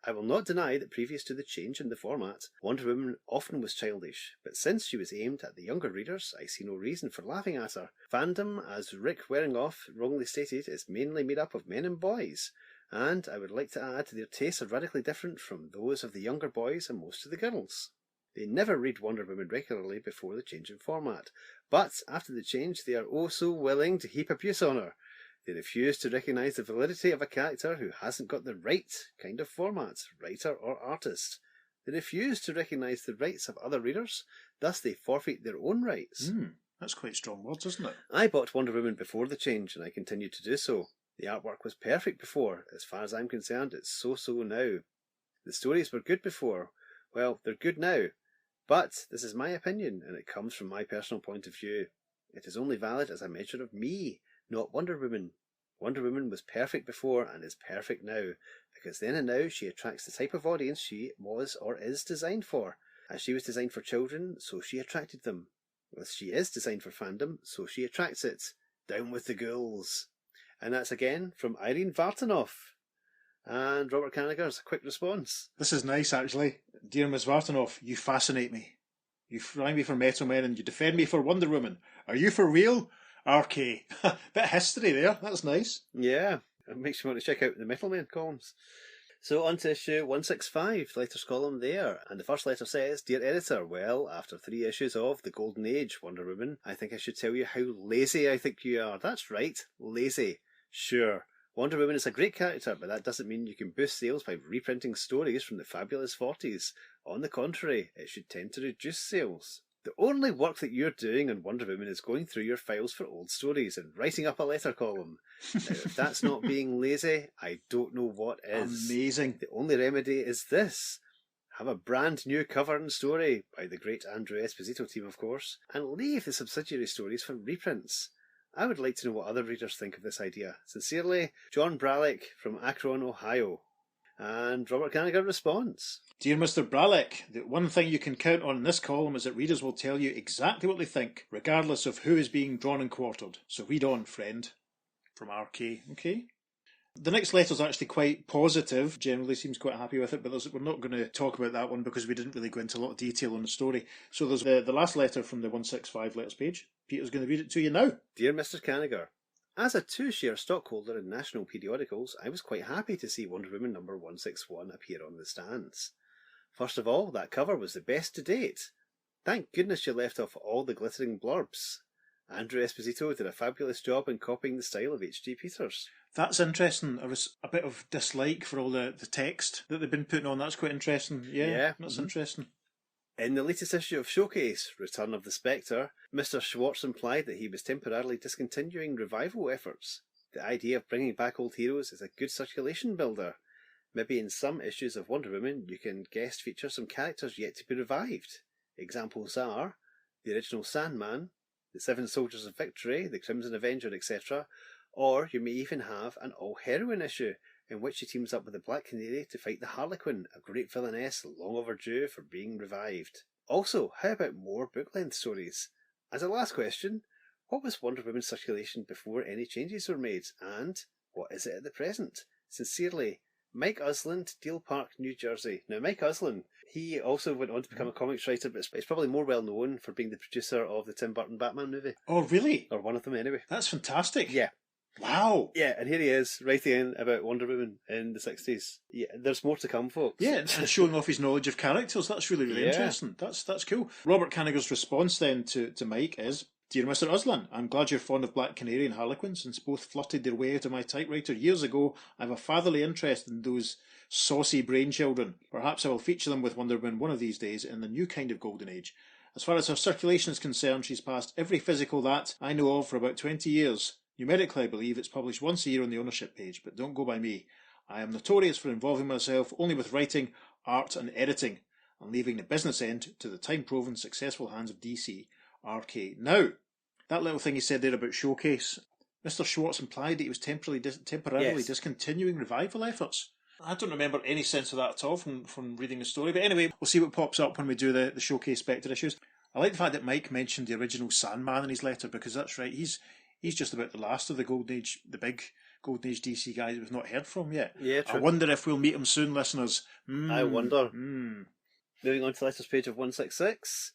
I will not deny that previous to the change in the format, Wonder Woman often was childish, but since she was aimed at the younger readers, I see no reason for laughing at her. Fandom, as Rick Waringoff wrongly stated, is mainly made up of men and boys, and I would like to add their tastes are radically different from those of the younger boys and most of the girls. They never read Wonder Woman regularly before the change in format, but after the change they are oh so willing to heap abuse on her. They refuse to recognise the validity of a character who hasn't got the right kind of format, writer or artist. They refuse to recognise the rights of other readers, thus they forfeit their own rights. That's quite strong words, isn't it? I bought Wonder Woman before the change, and I continue to do so. The artwork was perfect before. As far as I'm concerned, it's so-so now. The stories were good before. Well, they're good now. But this is my opinion, and it comes from my personal point of view. It is only valid as a measure of me, not Wonder Woman. Wonder Woman was perfect before and is perfect now, because then and now she attracts the type of audience she was or is designed for. As she was designed for children, so she attracted them. As she is designed for fandom, so she attracts it. Down with the ghouls. And that's again from Irene Vartanoff. And Robert Kanigher's a quick response. This is nice, actually. Dear Miss Vartanoff, you fascinate me. You fry me for Metal Men and you defend me for Wonder Woman. Are you for real? RK. Bit of history there. That's nice. Yeah, it makes you want to check out the Metal Men columns. So on to issue 165, the letters column there. And the first letter says, Dear Editor, well, after 3 issues of The Golden Age, Wonder Woman, I think I should tell you how lazy I think you are. That's right, lazy. Sure, Wonder Woman is a great character, but that doesn't mean you can boost sales by reprinting stories from the fabulous 40s. On the contrary, it should tend to reduce sales. The only work that you're doing on Wonder Woman is going through your files for old stories and writing up a letter column. Now, if that's not being lazy, I don't know what is. Amazing. The only remedy is this. Have a brand new cover and story, by the great Andrew Esposito team of course, and leave the subsidiary stories for reprints. I would like to know what other readers think of this idea. Sincerely, John Bralick from Akron, Ohio. And Robert Kanigher responds. Dear Mr. Bralick, the one thing you can count on in this column is that readers will tell you exactly what they think, regardless of who is being drawn and quartered. So read on, friend. From RK. Okay. The next letter is actually quite positive. Generally seems quite happy with it, but we're not going to talk about that one because we didn't really go into a lot of detail on the story. So there's the last letter from the 165 letters page. Peter's going to read it to you now. Dear Mr. Kanigher, as a 2-share stockholder in national periodicals, I was quite happy to see Wonder Woman number 161 appear on the stands. First of all, that cover was the best to date. Thank goodness you left off all the glittering blurbs. Andrew Esposito did a fabulous job in copying the style of H.G. Peters. That's interesting. There was a bit of dislike for all the text that they've been putting on. That's quite interesting. Yeah. That's interesting. In the latest issue of Showcase, Return of the Spectre, Mr. Schwartz implied that he was temporarily discontinuing revival efforts. The idea of bringing back old heroes is a good circulation builder. Maybe in some issues of Wonder Woman you can guest feature some characters yet to be revived. Examples are the original Sandman, the Seven Soldiers of Victory, the Crimson Avenger, etc. Or you may even have an all-heroine issue in which she teams up with the Black Canary to fight the Harlequin, a great villainess long overdue for being revived. Also, how about more book-length stories? As a last question, what was Wonder Woman's circulation before any changes were made, and what is it at the present? Sincerely, Mike Uslan, Deal Park, New Jersey. Now, Mike Uslan, he also went on to become a comics writer, but he's probably more well known for being the producer of the Tim Burton Batman movie. Oh, really? Or one of them, anyway. That's fantastic. Yeah. Wow. Yeah, and here he is, writing in about Wonder Woman in the 60s. Yeah, there's more to come, folks. Yeah, and showing off his knowledge of characters. That's really, really interesting. That's cool. Robert Kanigher's response then to Mike is, Dear Mr. Uslan, I'm glad you're fond of Black Canary and Harlequin, since both flirted their way out of my typewriter years ago. I have a fatherly interest in those saucy brain children. Perhaps I will feature them with Wonder Woman one of these days in the new kind of Golden Age. As far as her circulation is concerned, she's passed every physical that I know of for about 20 years. Numerically, I believe it's published once a year on the ownership page, but don't go by me. I am notorious for involving myself only with writing, art and editing, and leaving the business end to the time-proven successful hands of DC, RK. Now, that little thing he said there about Showcase, Mr. Schwartz implied that he was temporarily discontinuing revival efforts. I don't remember any sense of that at all from reading the story, but anyway, we'll see what pops up when we do the Showcase Spectre issues. I like the fact that Mike mentioned the original Sandman in his letter, because that's right, he's just about the last of the Golden Age, the big Golden Age DC guys we've not heard from yet. Yeah, true. I wonder if we'll meet him soon, listeners. I wonder. Moving on to the letters page of 166.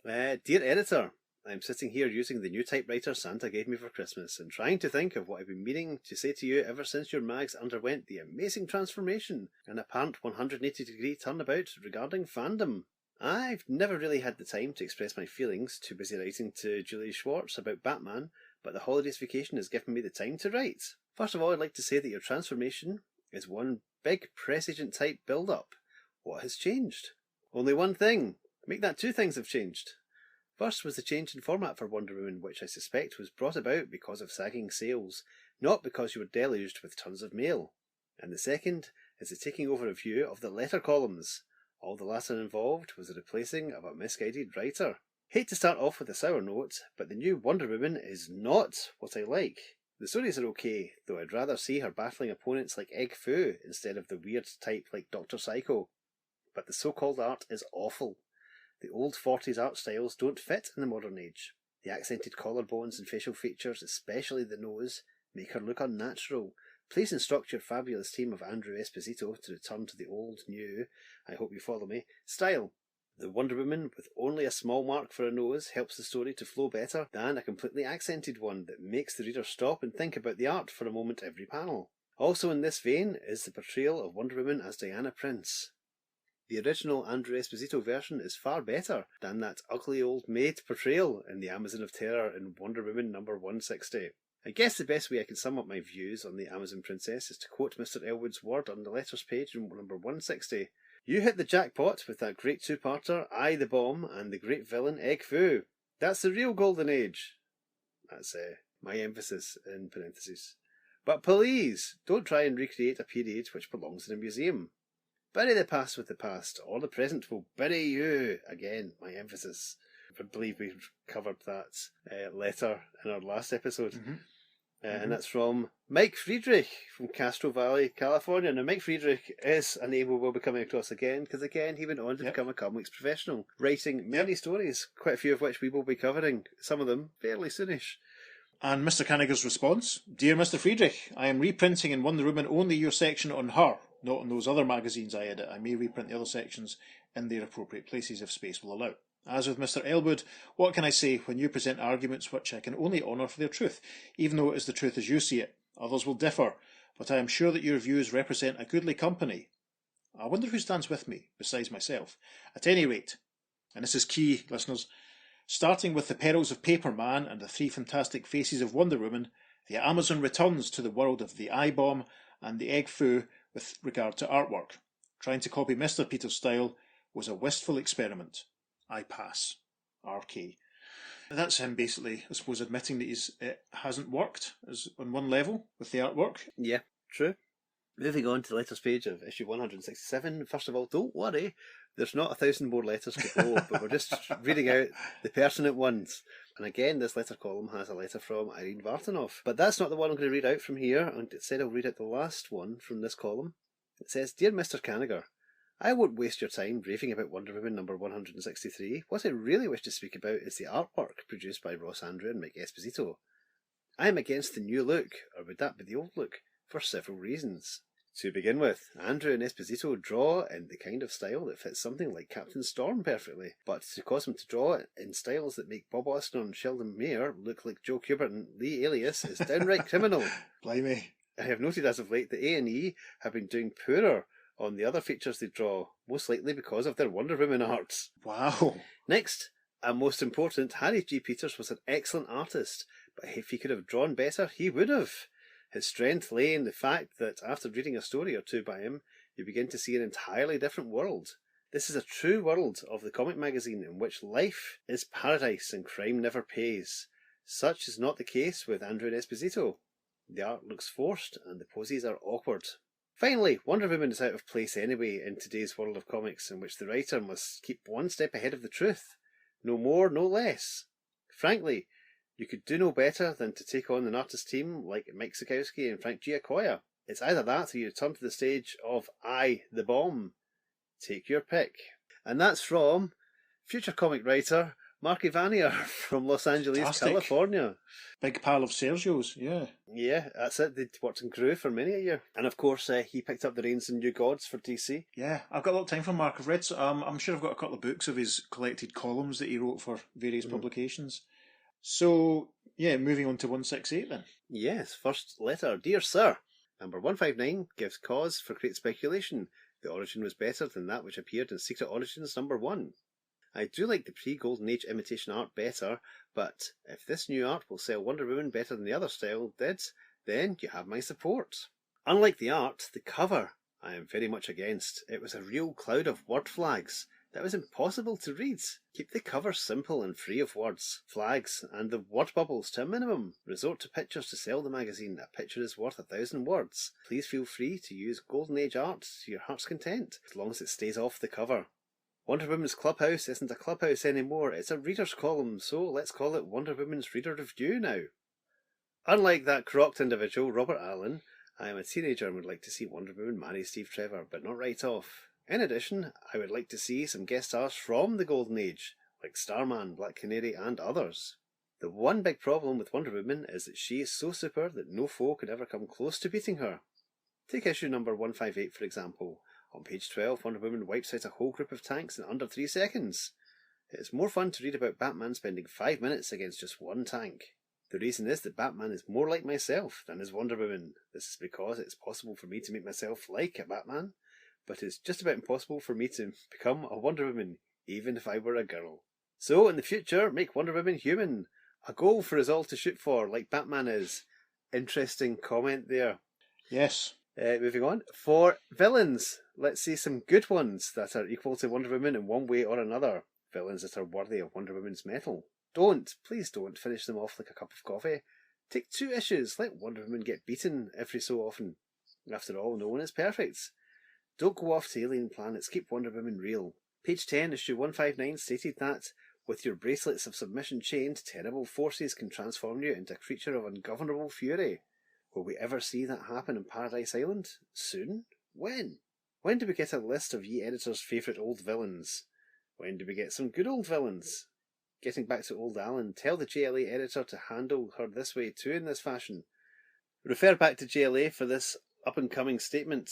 Dear Editor, I'm sitting here using the new typewriter Santa gave me for Christmas and trying to think of what I've been meaning to say to you ever since your mags underwent the amazing transformation, an apparent 180-degree turnabout regarding fandom. I've never really had the time to express my feelings, too busy writing to Julie Schwartz about Batman, but the holidays vacation has given me the time to write. First of all, I'd like to say that your transformation is one big press agent type build-up. What has changed? Only one thing. Make that 2 things have changed. First was the change in format for Wonder Woman, which I suspect was brought about because of sagging sales, not because you were deluged with tons of mail. And the second is the taking over of view of the letter columns. All the latter involved was the replacing of a misguided writer. Hate to start off with a sour note, but the new Wonder Woman is not what I like. The stories are okay, though I'd rather see her battling opponents like Egg Fu instead of the weird type like Dr. Psycho. But the so-called art is awful. The old 40s art styles don't fit in the modern age. The accented collarbones and facial features, especially the nose, make her look unnatural. Please instruct your fabulous team of Andrew Esposito to return to the old, new, I hope you follow me, style. The Wonder Woman with only a small mark for a nose helps the story to flow better than a completely accented one that makes the reader stop and think about the art for a moment every panel. Also in this vein is the portrayal of Wonder Woman as Diana Prince. The original Andrew Esposito version is far better than that ugly old maid portrayal in The Amazon of Terror in Wonder Woman number 160. I guess the best way I can sum up my views on the Amazon Princess is to quote Mr. Elwood's word on the letters page in number 160. You hit the jackpot with that great two-parter, I the Bomb, and the great villain Egg Foo. That's the real golden age. That's my emphasis in parentheses. But please, don't try and recreate a period which belongs in a museum. Bury the past with the past, or the present will bury you. Again, my emphasis. I believe we covered that letter in our last episode. Mm-hmm. And that's from Mike Friedrich from Castro Valley, California. Now, Mike Friedrich is a name we will be coming across again, because again, he went on to become a comics professional, writing many stories, quite a few of which we will be covering, some of them fairly soonish. And Mr. Kanigher's response: Dear Mr. Friedrich, I am reprinting in Wonder Woman only your section on her, not on those other magazines I edit. I may reprint the other sections in their appropriate places if space will allow. As with Mr. Elwood, what can I say when you present arguments which I can only honour for their truth, even though it is the truth as you see it? Others will differ, but I am sure that your views represent a goodly company. I wonder who stands with me, besides myself. At any rate, and this is key, listeners, starting with the perils of Paper Man and the three fantastic faces of Wonder Woman, the Amazon returns to the world of the I-Bomb and the Egg Foo with regard to artwork. Trying to copy Mr. Peter's style was a wistful experiment. I pass. RK. That's him basically, I suppose, admitting that it hasn't worked as on one level with the artwork. Yeah, true. Moving on to the letters page of issue 167. First of all, don't worry, there's not 1,000 more letters to go, but we're just reading out the pertinent ones. And again, this letter column has a letter from Irene Vartanoff. But that's not the one I'm going to read out from here. Instead, I'll read out the last one from this column. It says, Dear Mr. Kanigher, I won't waste your time raving about Wonder Woman number 163. What I really wish to speak about is the artwork produced by Ross Andrew and Mike Esposito. I am against the new look, or would that be the old look, for several reasons. To begin with, Andrew and Esposito draw in the kind of style that fits something like Captain Storm perfectly, but to cause them to draw in styles that make Bob Austin and Sheldon Mayer look like Joe Kubert and Lee Alias is downright criminal. Blimey. I have noted as of late that A&E have been doing poorer on the other features they draw, most likely because of their Wonder Woman arts. Wow. Next, and most important, Harry G. Peters was an excellent artist, but if he could have drawn better, he would have. His strength lay in the fact that after reading a story or two by him, you begin to see an entirely different world. This is a true world of the comic magazine in which life is paradise and crime never pays. Such is not the case with Andrew and Esposito. The art looks forced and the poses are awkward. Finally, Wonder Woman is out of place anyway in today's world of comics in which the writer must keep one step ahead of the truth. No more, no less. Frankly, you could do no better than to take on an artist team like Mike Sekowsky and Frank Giacoia. It's either that or you return to the stage of I, the Bomb. Take your pick. And that's from future comic writer Mark Evanier from Los Angeles, Fantastic. California. Big pal of Sergio's, yeah. Yeah, that's it. They'd worked in Crew for many a year. And of course, he picked up the reins in New Gods for DC. Yeah, I've got a lot of time for Mark. I've read, I'm sure I've got a couple of books of his collected columns that he wrote for various publications. So, yeah, moving on to 168 then. Yes, first letter. Dear Sir, number 159 gives cause for great speculation. The origin was better than that which appeared in Secret Origins number 1. I do like the pre-Golden Age imitation art better, but if this new art will sell Wonder Woman better than the other style did, then you have my support. Unlike the art, the cover I am very much against. It was a real cloud of word flags that was impossible to read. Keep the cover simple and free of words, flags, and the word bubbles to a minimum. Resort to pictures to sell the magazine. A picture is worth 1,000 words. Please feel free to use Golden Age art to your heart's content, as long as it stays off the cover. Wonder Woman's Clubhouse isn't a clubhouse anymore, it's a reader's column, so let's call it Wonder Woman's Reader Review now. Unlike that crocked individual, Robert Allen, I am a teenager and would like to see Wonder Woman marry Steve Trevor, but not right off. In addition, I would like to see some guest stars from the Golden Age, like Starman, Black Canary and others. The one big problem with Wonder Woman is that she is so super that no foe could ever come close to beating her. Take issue number 158 for example. On page 12, Wonder Woman wipes out a whole group of tanks in under 3 seconds. It is more fun to read about Batman spending 5 minutes against just one tank. The reason is that Batman is more like myself than is Wonder Woman. This is because it's possible for me to make myself like a Batman, but it's just about impossible for me to become a Wonder Woman, even if I were a girl. So, in the future, make Wonder Woman human. A goal for us all to shoot for, like Batman is. Interesting comment there. Yes. Moving on. For villains, let's see some good ones that are equal to Wonder Woman in one way or another. Villains that are worthy of Wonder Woman's mettle. Please don't finish them off like a cup of coffee. Take 2 issues, let Wonder Woman get beaten every so often. After all, no one is perfect. Don't go off to alien planets, keep Wonder Woman real. Page 10, issue 159 stated that, with your bracelets of submission chained, terrible forces can transform you into a creature of ungovernable fury. Will we ever see that happen in Paradise Island? Soon? When? When do we get a list of ye editors' favourite old villains? When do we get some good old villains? Getting back to old Alan, tell the JLA editor to handle her this way too in this fashion. Refer back to JLA for this up-and-coming statement,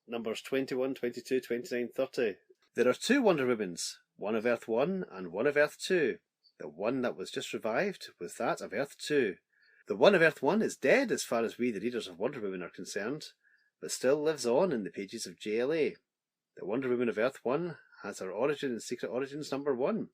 numbers 21, 22, 29, 30. There are 2 Wonder Womans, one of Earth 1 and one of Earth 2. The one that was just revived was that of Earth 2. The one of Earth 1 is dead as far as we, the readers of Wonder Woman, are concerned, but still lives on in the pages of JLA. The Wonder Woman of Earth 1 has her origin in Secret Origins number 1.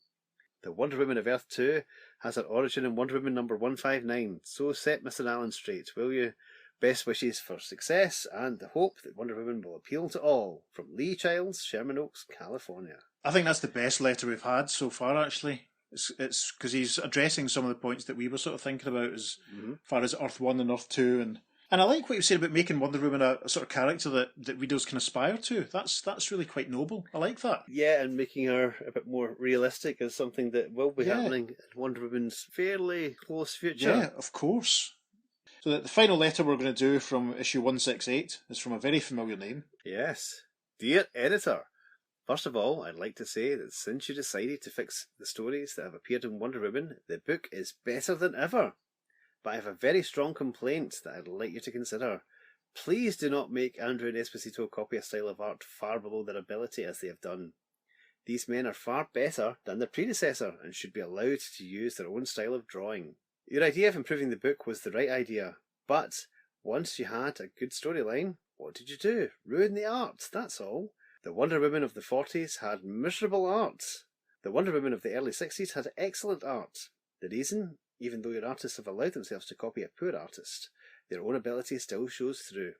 The Wonder Woman of Earth 2 has her origin in Wonder Woman number 159. So set Mr. Allen straight, will you? Best wishes for success and the hope that Wonder Woman will appeal to all. From Lee Childs, Sherman Oaks, California. I think that's the best letter we've had so far, actually. It's because he's addressing some of the points that we were sort of thinking about as far as Earth 1 and Earth 2. And I like what you said about making Wonder Woman a sort of character that readers can aspire to. That's really quite noble. I like that. Yeah, and making her a bit more realistic is something that will be happening in Wonder Woman's fairly close future. Yeah, of course. So the final letter we're going to do from issue 168 is from a very familiar name. Yes. Dear Editor, first of all, I'd like to say that since you decided to fix the stories that have appeared in Wonder Woman, the book is better than ever. But I have a very strong complaint that I'd like you to consider. Please do not make Andrew and Esposito copy a style of art far below their ability as they have done. These men are far better than their predecessor and should be allowed to use their own style of drawing. Your idea of improving the book was the right idea, but once you had a good storyline, what did you do? Ruin the art, that's all. The Wonder Woman of the 40s had miserable art. The Wonder Woman of the early 60s had excellent art. The reason? Even though your artists have allowed themselves to copy a poor artist, their own ability still shows through.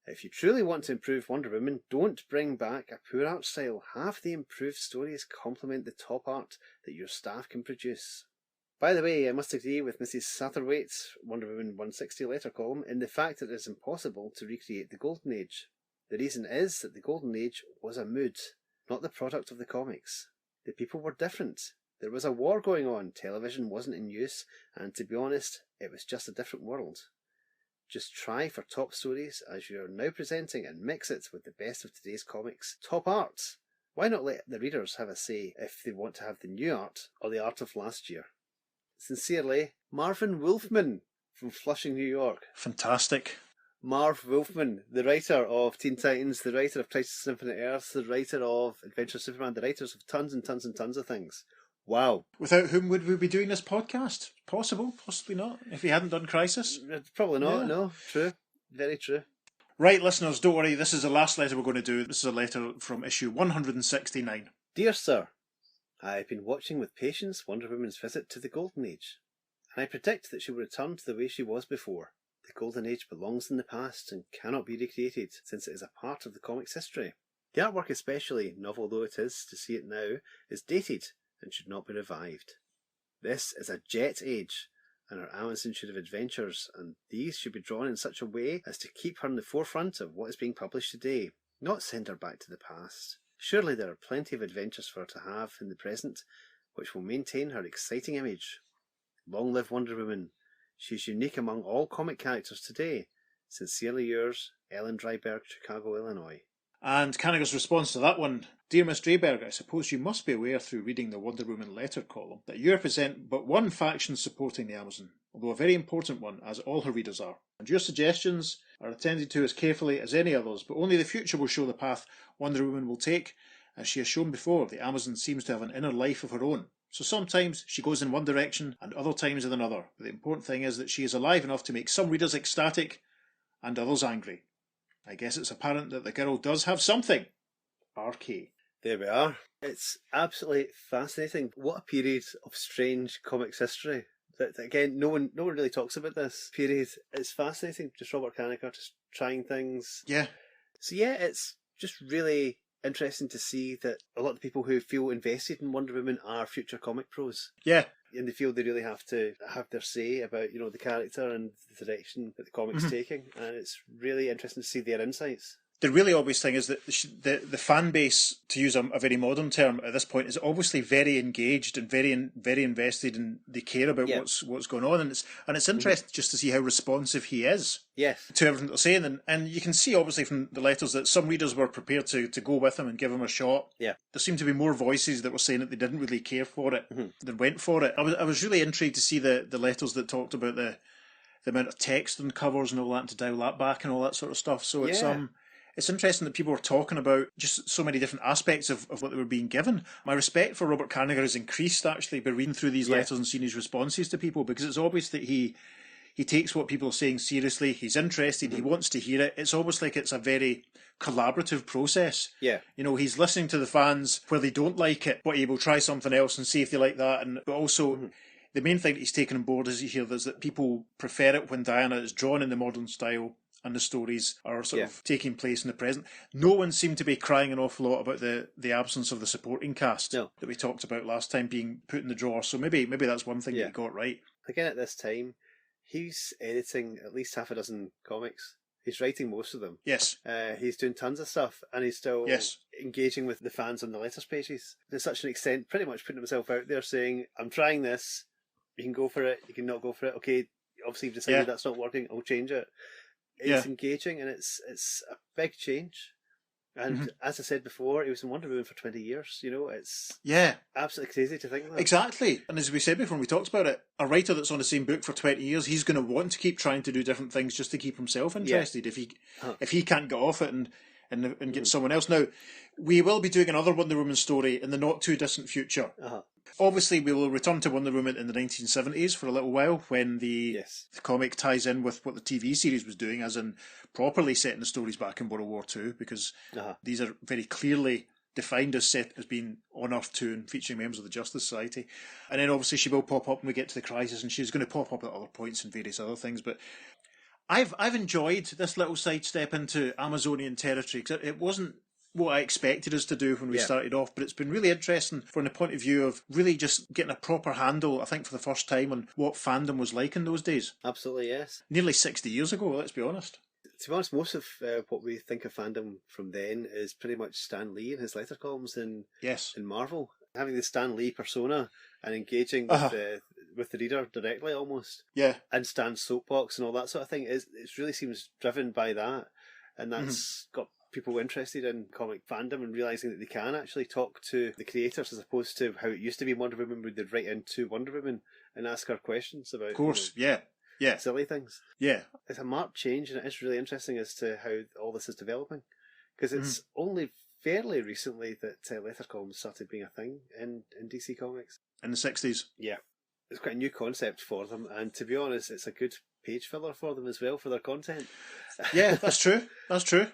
If you truly want to improve Wonder Woman, don't bring back a poor art style. Have the improved stories complement the top art that your staff can produce. By the way, I must agree with Mrs. Satterthwaite's Wonder Woman 160 letter column in the fact that it is impossible to recreate the Golden Age. The reason is that the Golden Age was a mood, not the product of the comics. The people were different. There was a war going on, television wasn't in use, and to be honest, it was just a different world. Just try for top stories as you are now presenting and mix it with the best of today's comics. Top art! Why not let the readers have a say if they want to have the new art or the art of last year? Sincerely, Marvin Wolfman from Flushing, New York. Fantastic. Marv Wolfman, the writer of Teen Titans, the writer of Crisis on Infinite Earths, the writer of Adventure Superman, the writers of tons and tons and tons of things. Wow. Without whom would we be doing this podcast? Possible, possibly not. If he hadn't done Crisis. Probably not, Yeah. no. True. Very true. Right, listeners, don't worry. This is the last letter we're going to do. This is a letter from issue 169. Dear Sir, I have been watching with patience Wonder Woman's visit to the Golden Age, and I predict that she will return to the way she was before. The Golden Age belongs in the past and cannot be recreated, since it is a part of the comic's history. The artwork especially, novel though it is to see it now, is dated and should not be revived. This is a jet age, and our Amazon should have adventures, and these should be drawn in such a way as to keep her in the forefront of what is being published today, not send her back to the past. Surely there are plenty of adventures for her to have in the present, which will maintain her exciting image. Long live Wonder Woman. She is unique among all comic characters today. Sincerely yours, Ellen Dryberg, Chicago, Illinois. And Kanigher's response to that one: Dear Miss Drayberg, I suppose you must be aware through reading the Wonder Woman letter column that you represent but one faction supporting the Amazon, although a very important one, as all her readers are. And your suggestions are attended to as carefully as any others, but only the future will show the path Wonder Woman will take. As she has shown before, the Amazon seems to have an inner life of her own. So sometimes she goes in one direction and other times in another. But the important thing is that she is alive enough to make some readers ecstatic and others angry. I guess it's apparent that the girl does have something. RK. There we are. It's absolutely fascinating. What a period of strange comics history. That again, no one really talks about this period. It's fascinating. Just Robert Kanigher just trying things. Yeah. So yeah, it's just really interesting to see that a lot of the people who feel invested in Wonder Woman are future comic pros. Yeah. And they feel they really have to have their say about, the character and the direction that the comic's taking. And it's really interesting to see their insights. The really obvious thing is that the fan base, to use a very modern term at this point, is obviously very engaged and very invested, and they care about what's going on, and it's interesting just to see how responsive he is. Yes. To everything they're saying, and you can see obviously from the letters that some readers were prepared to go with him and give him a shot. Yeah. There seemed to be more voices that were saying that they didn't really care for it, that went for it. I was really intrigued to see the letters that talked about the amount of text and covers and all that, and to dial that back and all that sort of stuff. So it's interesting that people were talking about just so many different aspects of what they were being given. My respect for Robert Kanigher has increased actually by reading through these letters and seeing his responses to people, because it's obvious that he takes what people are saying seriously. He's interested. He wants to hear it. It's almost like it's a very collaborative process. Yeah. He's listening to the fans where they don't like it, but he will try something else and see if they like that. But also, the main thing that he's taken on board is that people prefer it when Diana is drawn in the modern style and the stories are sort of taking place in the present. No one seemed to be crying an awful lot about the absence of the supporting cast that we talked about last time being put in the drawer. So maybe that's one thing that he got right. Again, at this time, he's editing at least half a dozen comics. He's writing most of them. Yes. He's doing tons of stuff, and he's still engaging with the fans on the letters pages. To such an extent, pretty much putting himself out there saying, I'm trying this, you can go for it, you can not go for it. Okay, obviously you've decided that's not working, I'll change it. It's engaging, and it's a big change. And as I said before, he was in Wonder Woman for 20 years. It's absolutely crazy to think that. Exactly. And as we said before when we talked about it, a writer that's on the same book for 20 years, he's going to want to keep trying to do different things just to keep himself interested. If he can't get off it and get someone else. Now, we will be doing another Wonder Woman story in the not too distant future. Obviously, we will return to Wonder Woman in the 1970s for a little while, when the comic ties in with what the TV series was doing, as in properly setting the stories back in World War II, because these are very clearly defined as set as being on Earth 2 and featuring members of the Justice Society. And then obviously she will pop up when we get to the Crisis, and she's going to pop up at other points and various other things. But I've enjoyed this little sidestep into Amazonian territory, because it wasn't what I expected us to do when we started off, but it's been really interesting from the point of view of really just getting a proper handle, I think for the first time, on what fandom was like in those days. Absolutely, yes. Nearly 60 years ago, let's be honest. To be honest, most of what we think of fandom from then is pretty much Stan Lee and his letter columns in Marvel. Having the Stan Lee persona and engaging with the reader directly almost. Yeah. And Stan's soapbox and all that sort of thing. It really seems driven by that. And that's got people interested in comic fandom and realising that they can actually talk to the creators, as opposed to how it used to be in Wonder Woman, where they'd write into Wonder Woman and ask her questions about silly things. Yeah. It's a marked change, and it is really interesting as to how all this is developing. Because it's only fairly recently that letter columns started being a thing in DC Comics. In the 60s. Yeah. It's quite a new concept for them, and to be honest, it's a good page filler for them as well, for their content. Yeah, that's true. That's true.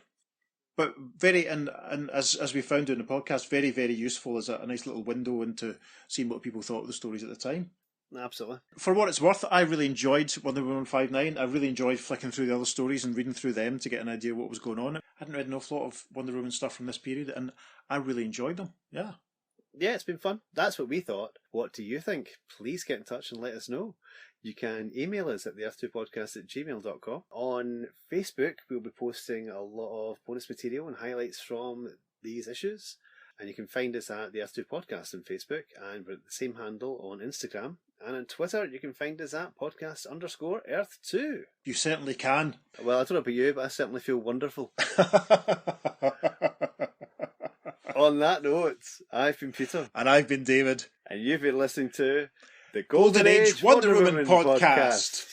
But very, and as we found in the podcast, very, very useful as a nice little window into seeing what people thought of the stories at the time. Absolutely. For what it's worth, I really enjoyed Wonder Woman 5.9. I really enjoyed flicking through the other stories and reading through them to get an idea of what was going on. I hadn't read an awful lot of Wonder Woman stuff from this period, and I really enjoyed them. Yeah. Yeah, it's been fun. That's what we thought. What do you think? Please get in touch and let us know. You can email us at theearth2podcast@gmail.com. On Facebook, we'll be posting a lot of bonus material and highlights from these issues. And you can find us at the Earth2 Podcast on Facebook, and we're at the same handle on Instagram. And on Twitter, you can find us at podcast_Earth2. You certainly can. Well, I don't know about you, but I certainly feel wonderful. On that note, I've been Peter. And I've been David. And you've been listening to the Golden Age Wonder Woman podcast.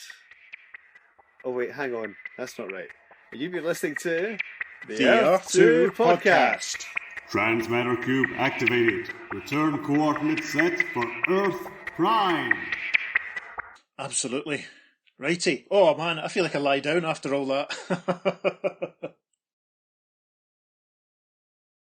Oh wait, hang on. That's not right. You've been listening to the Earth 2 podcast. Transmatter cube activated. Return coordinates set for Earth Prime. Absolutely. Righty. Oh man, I feel like I lie down after all that.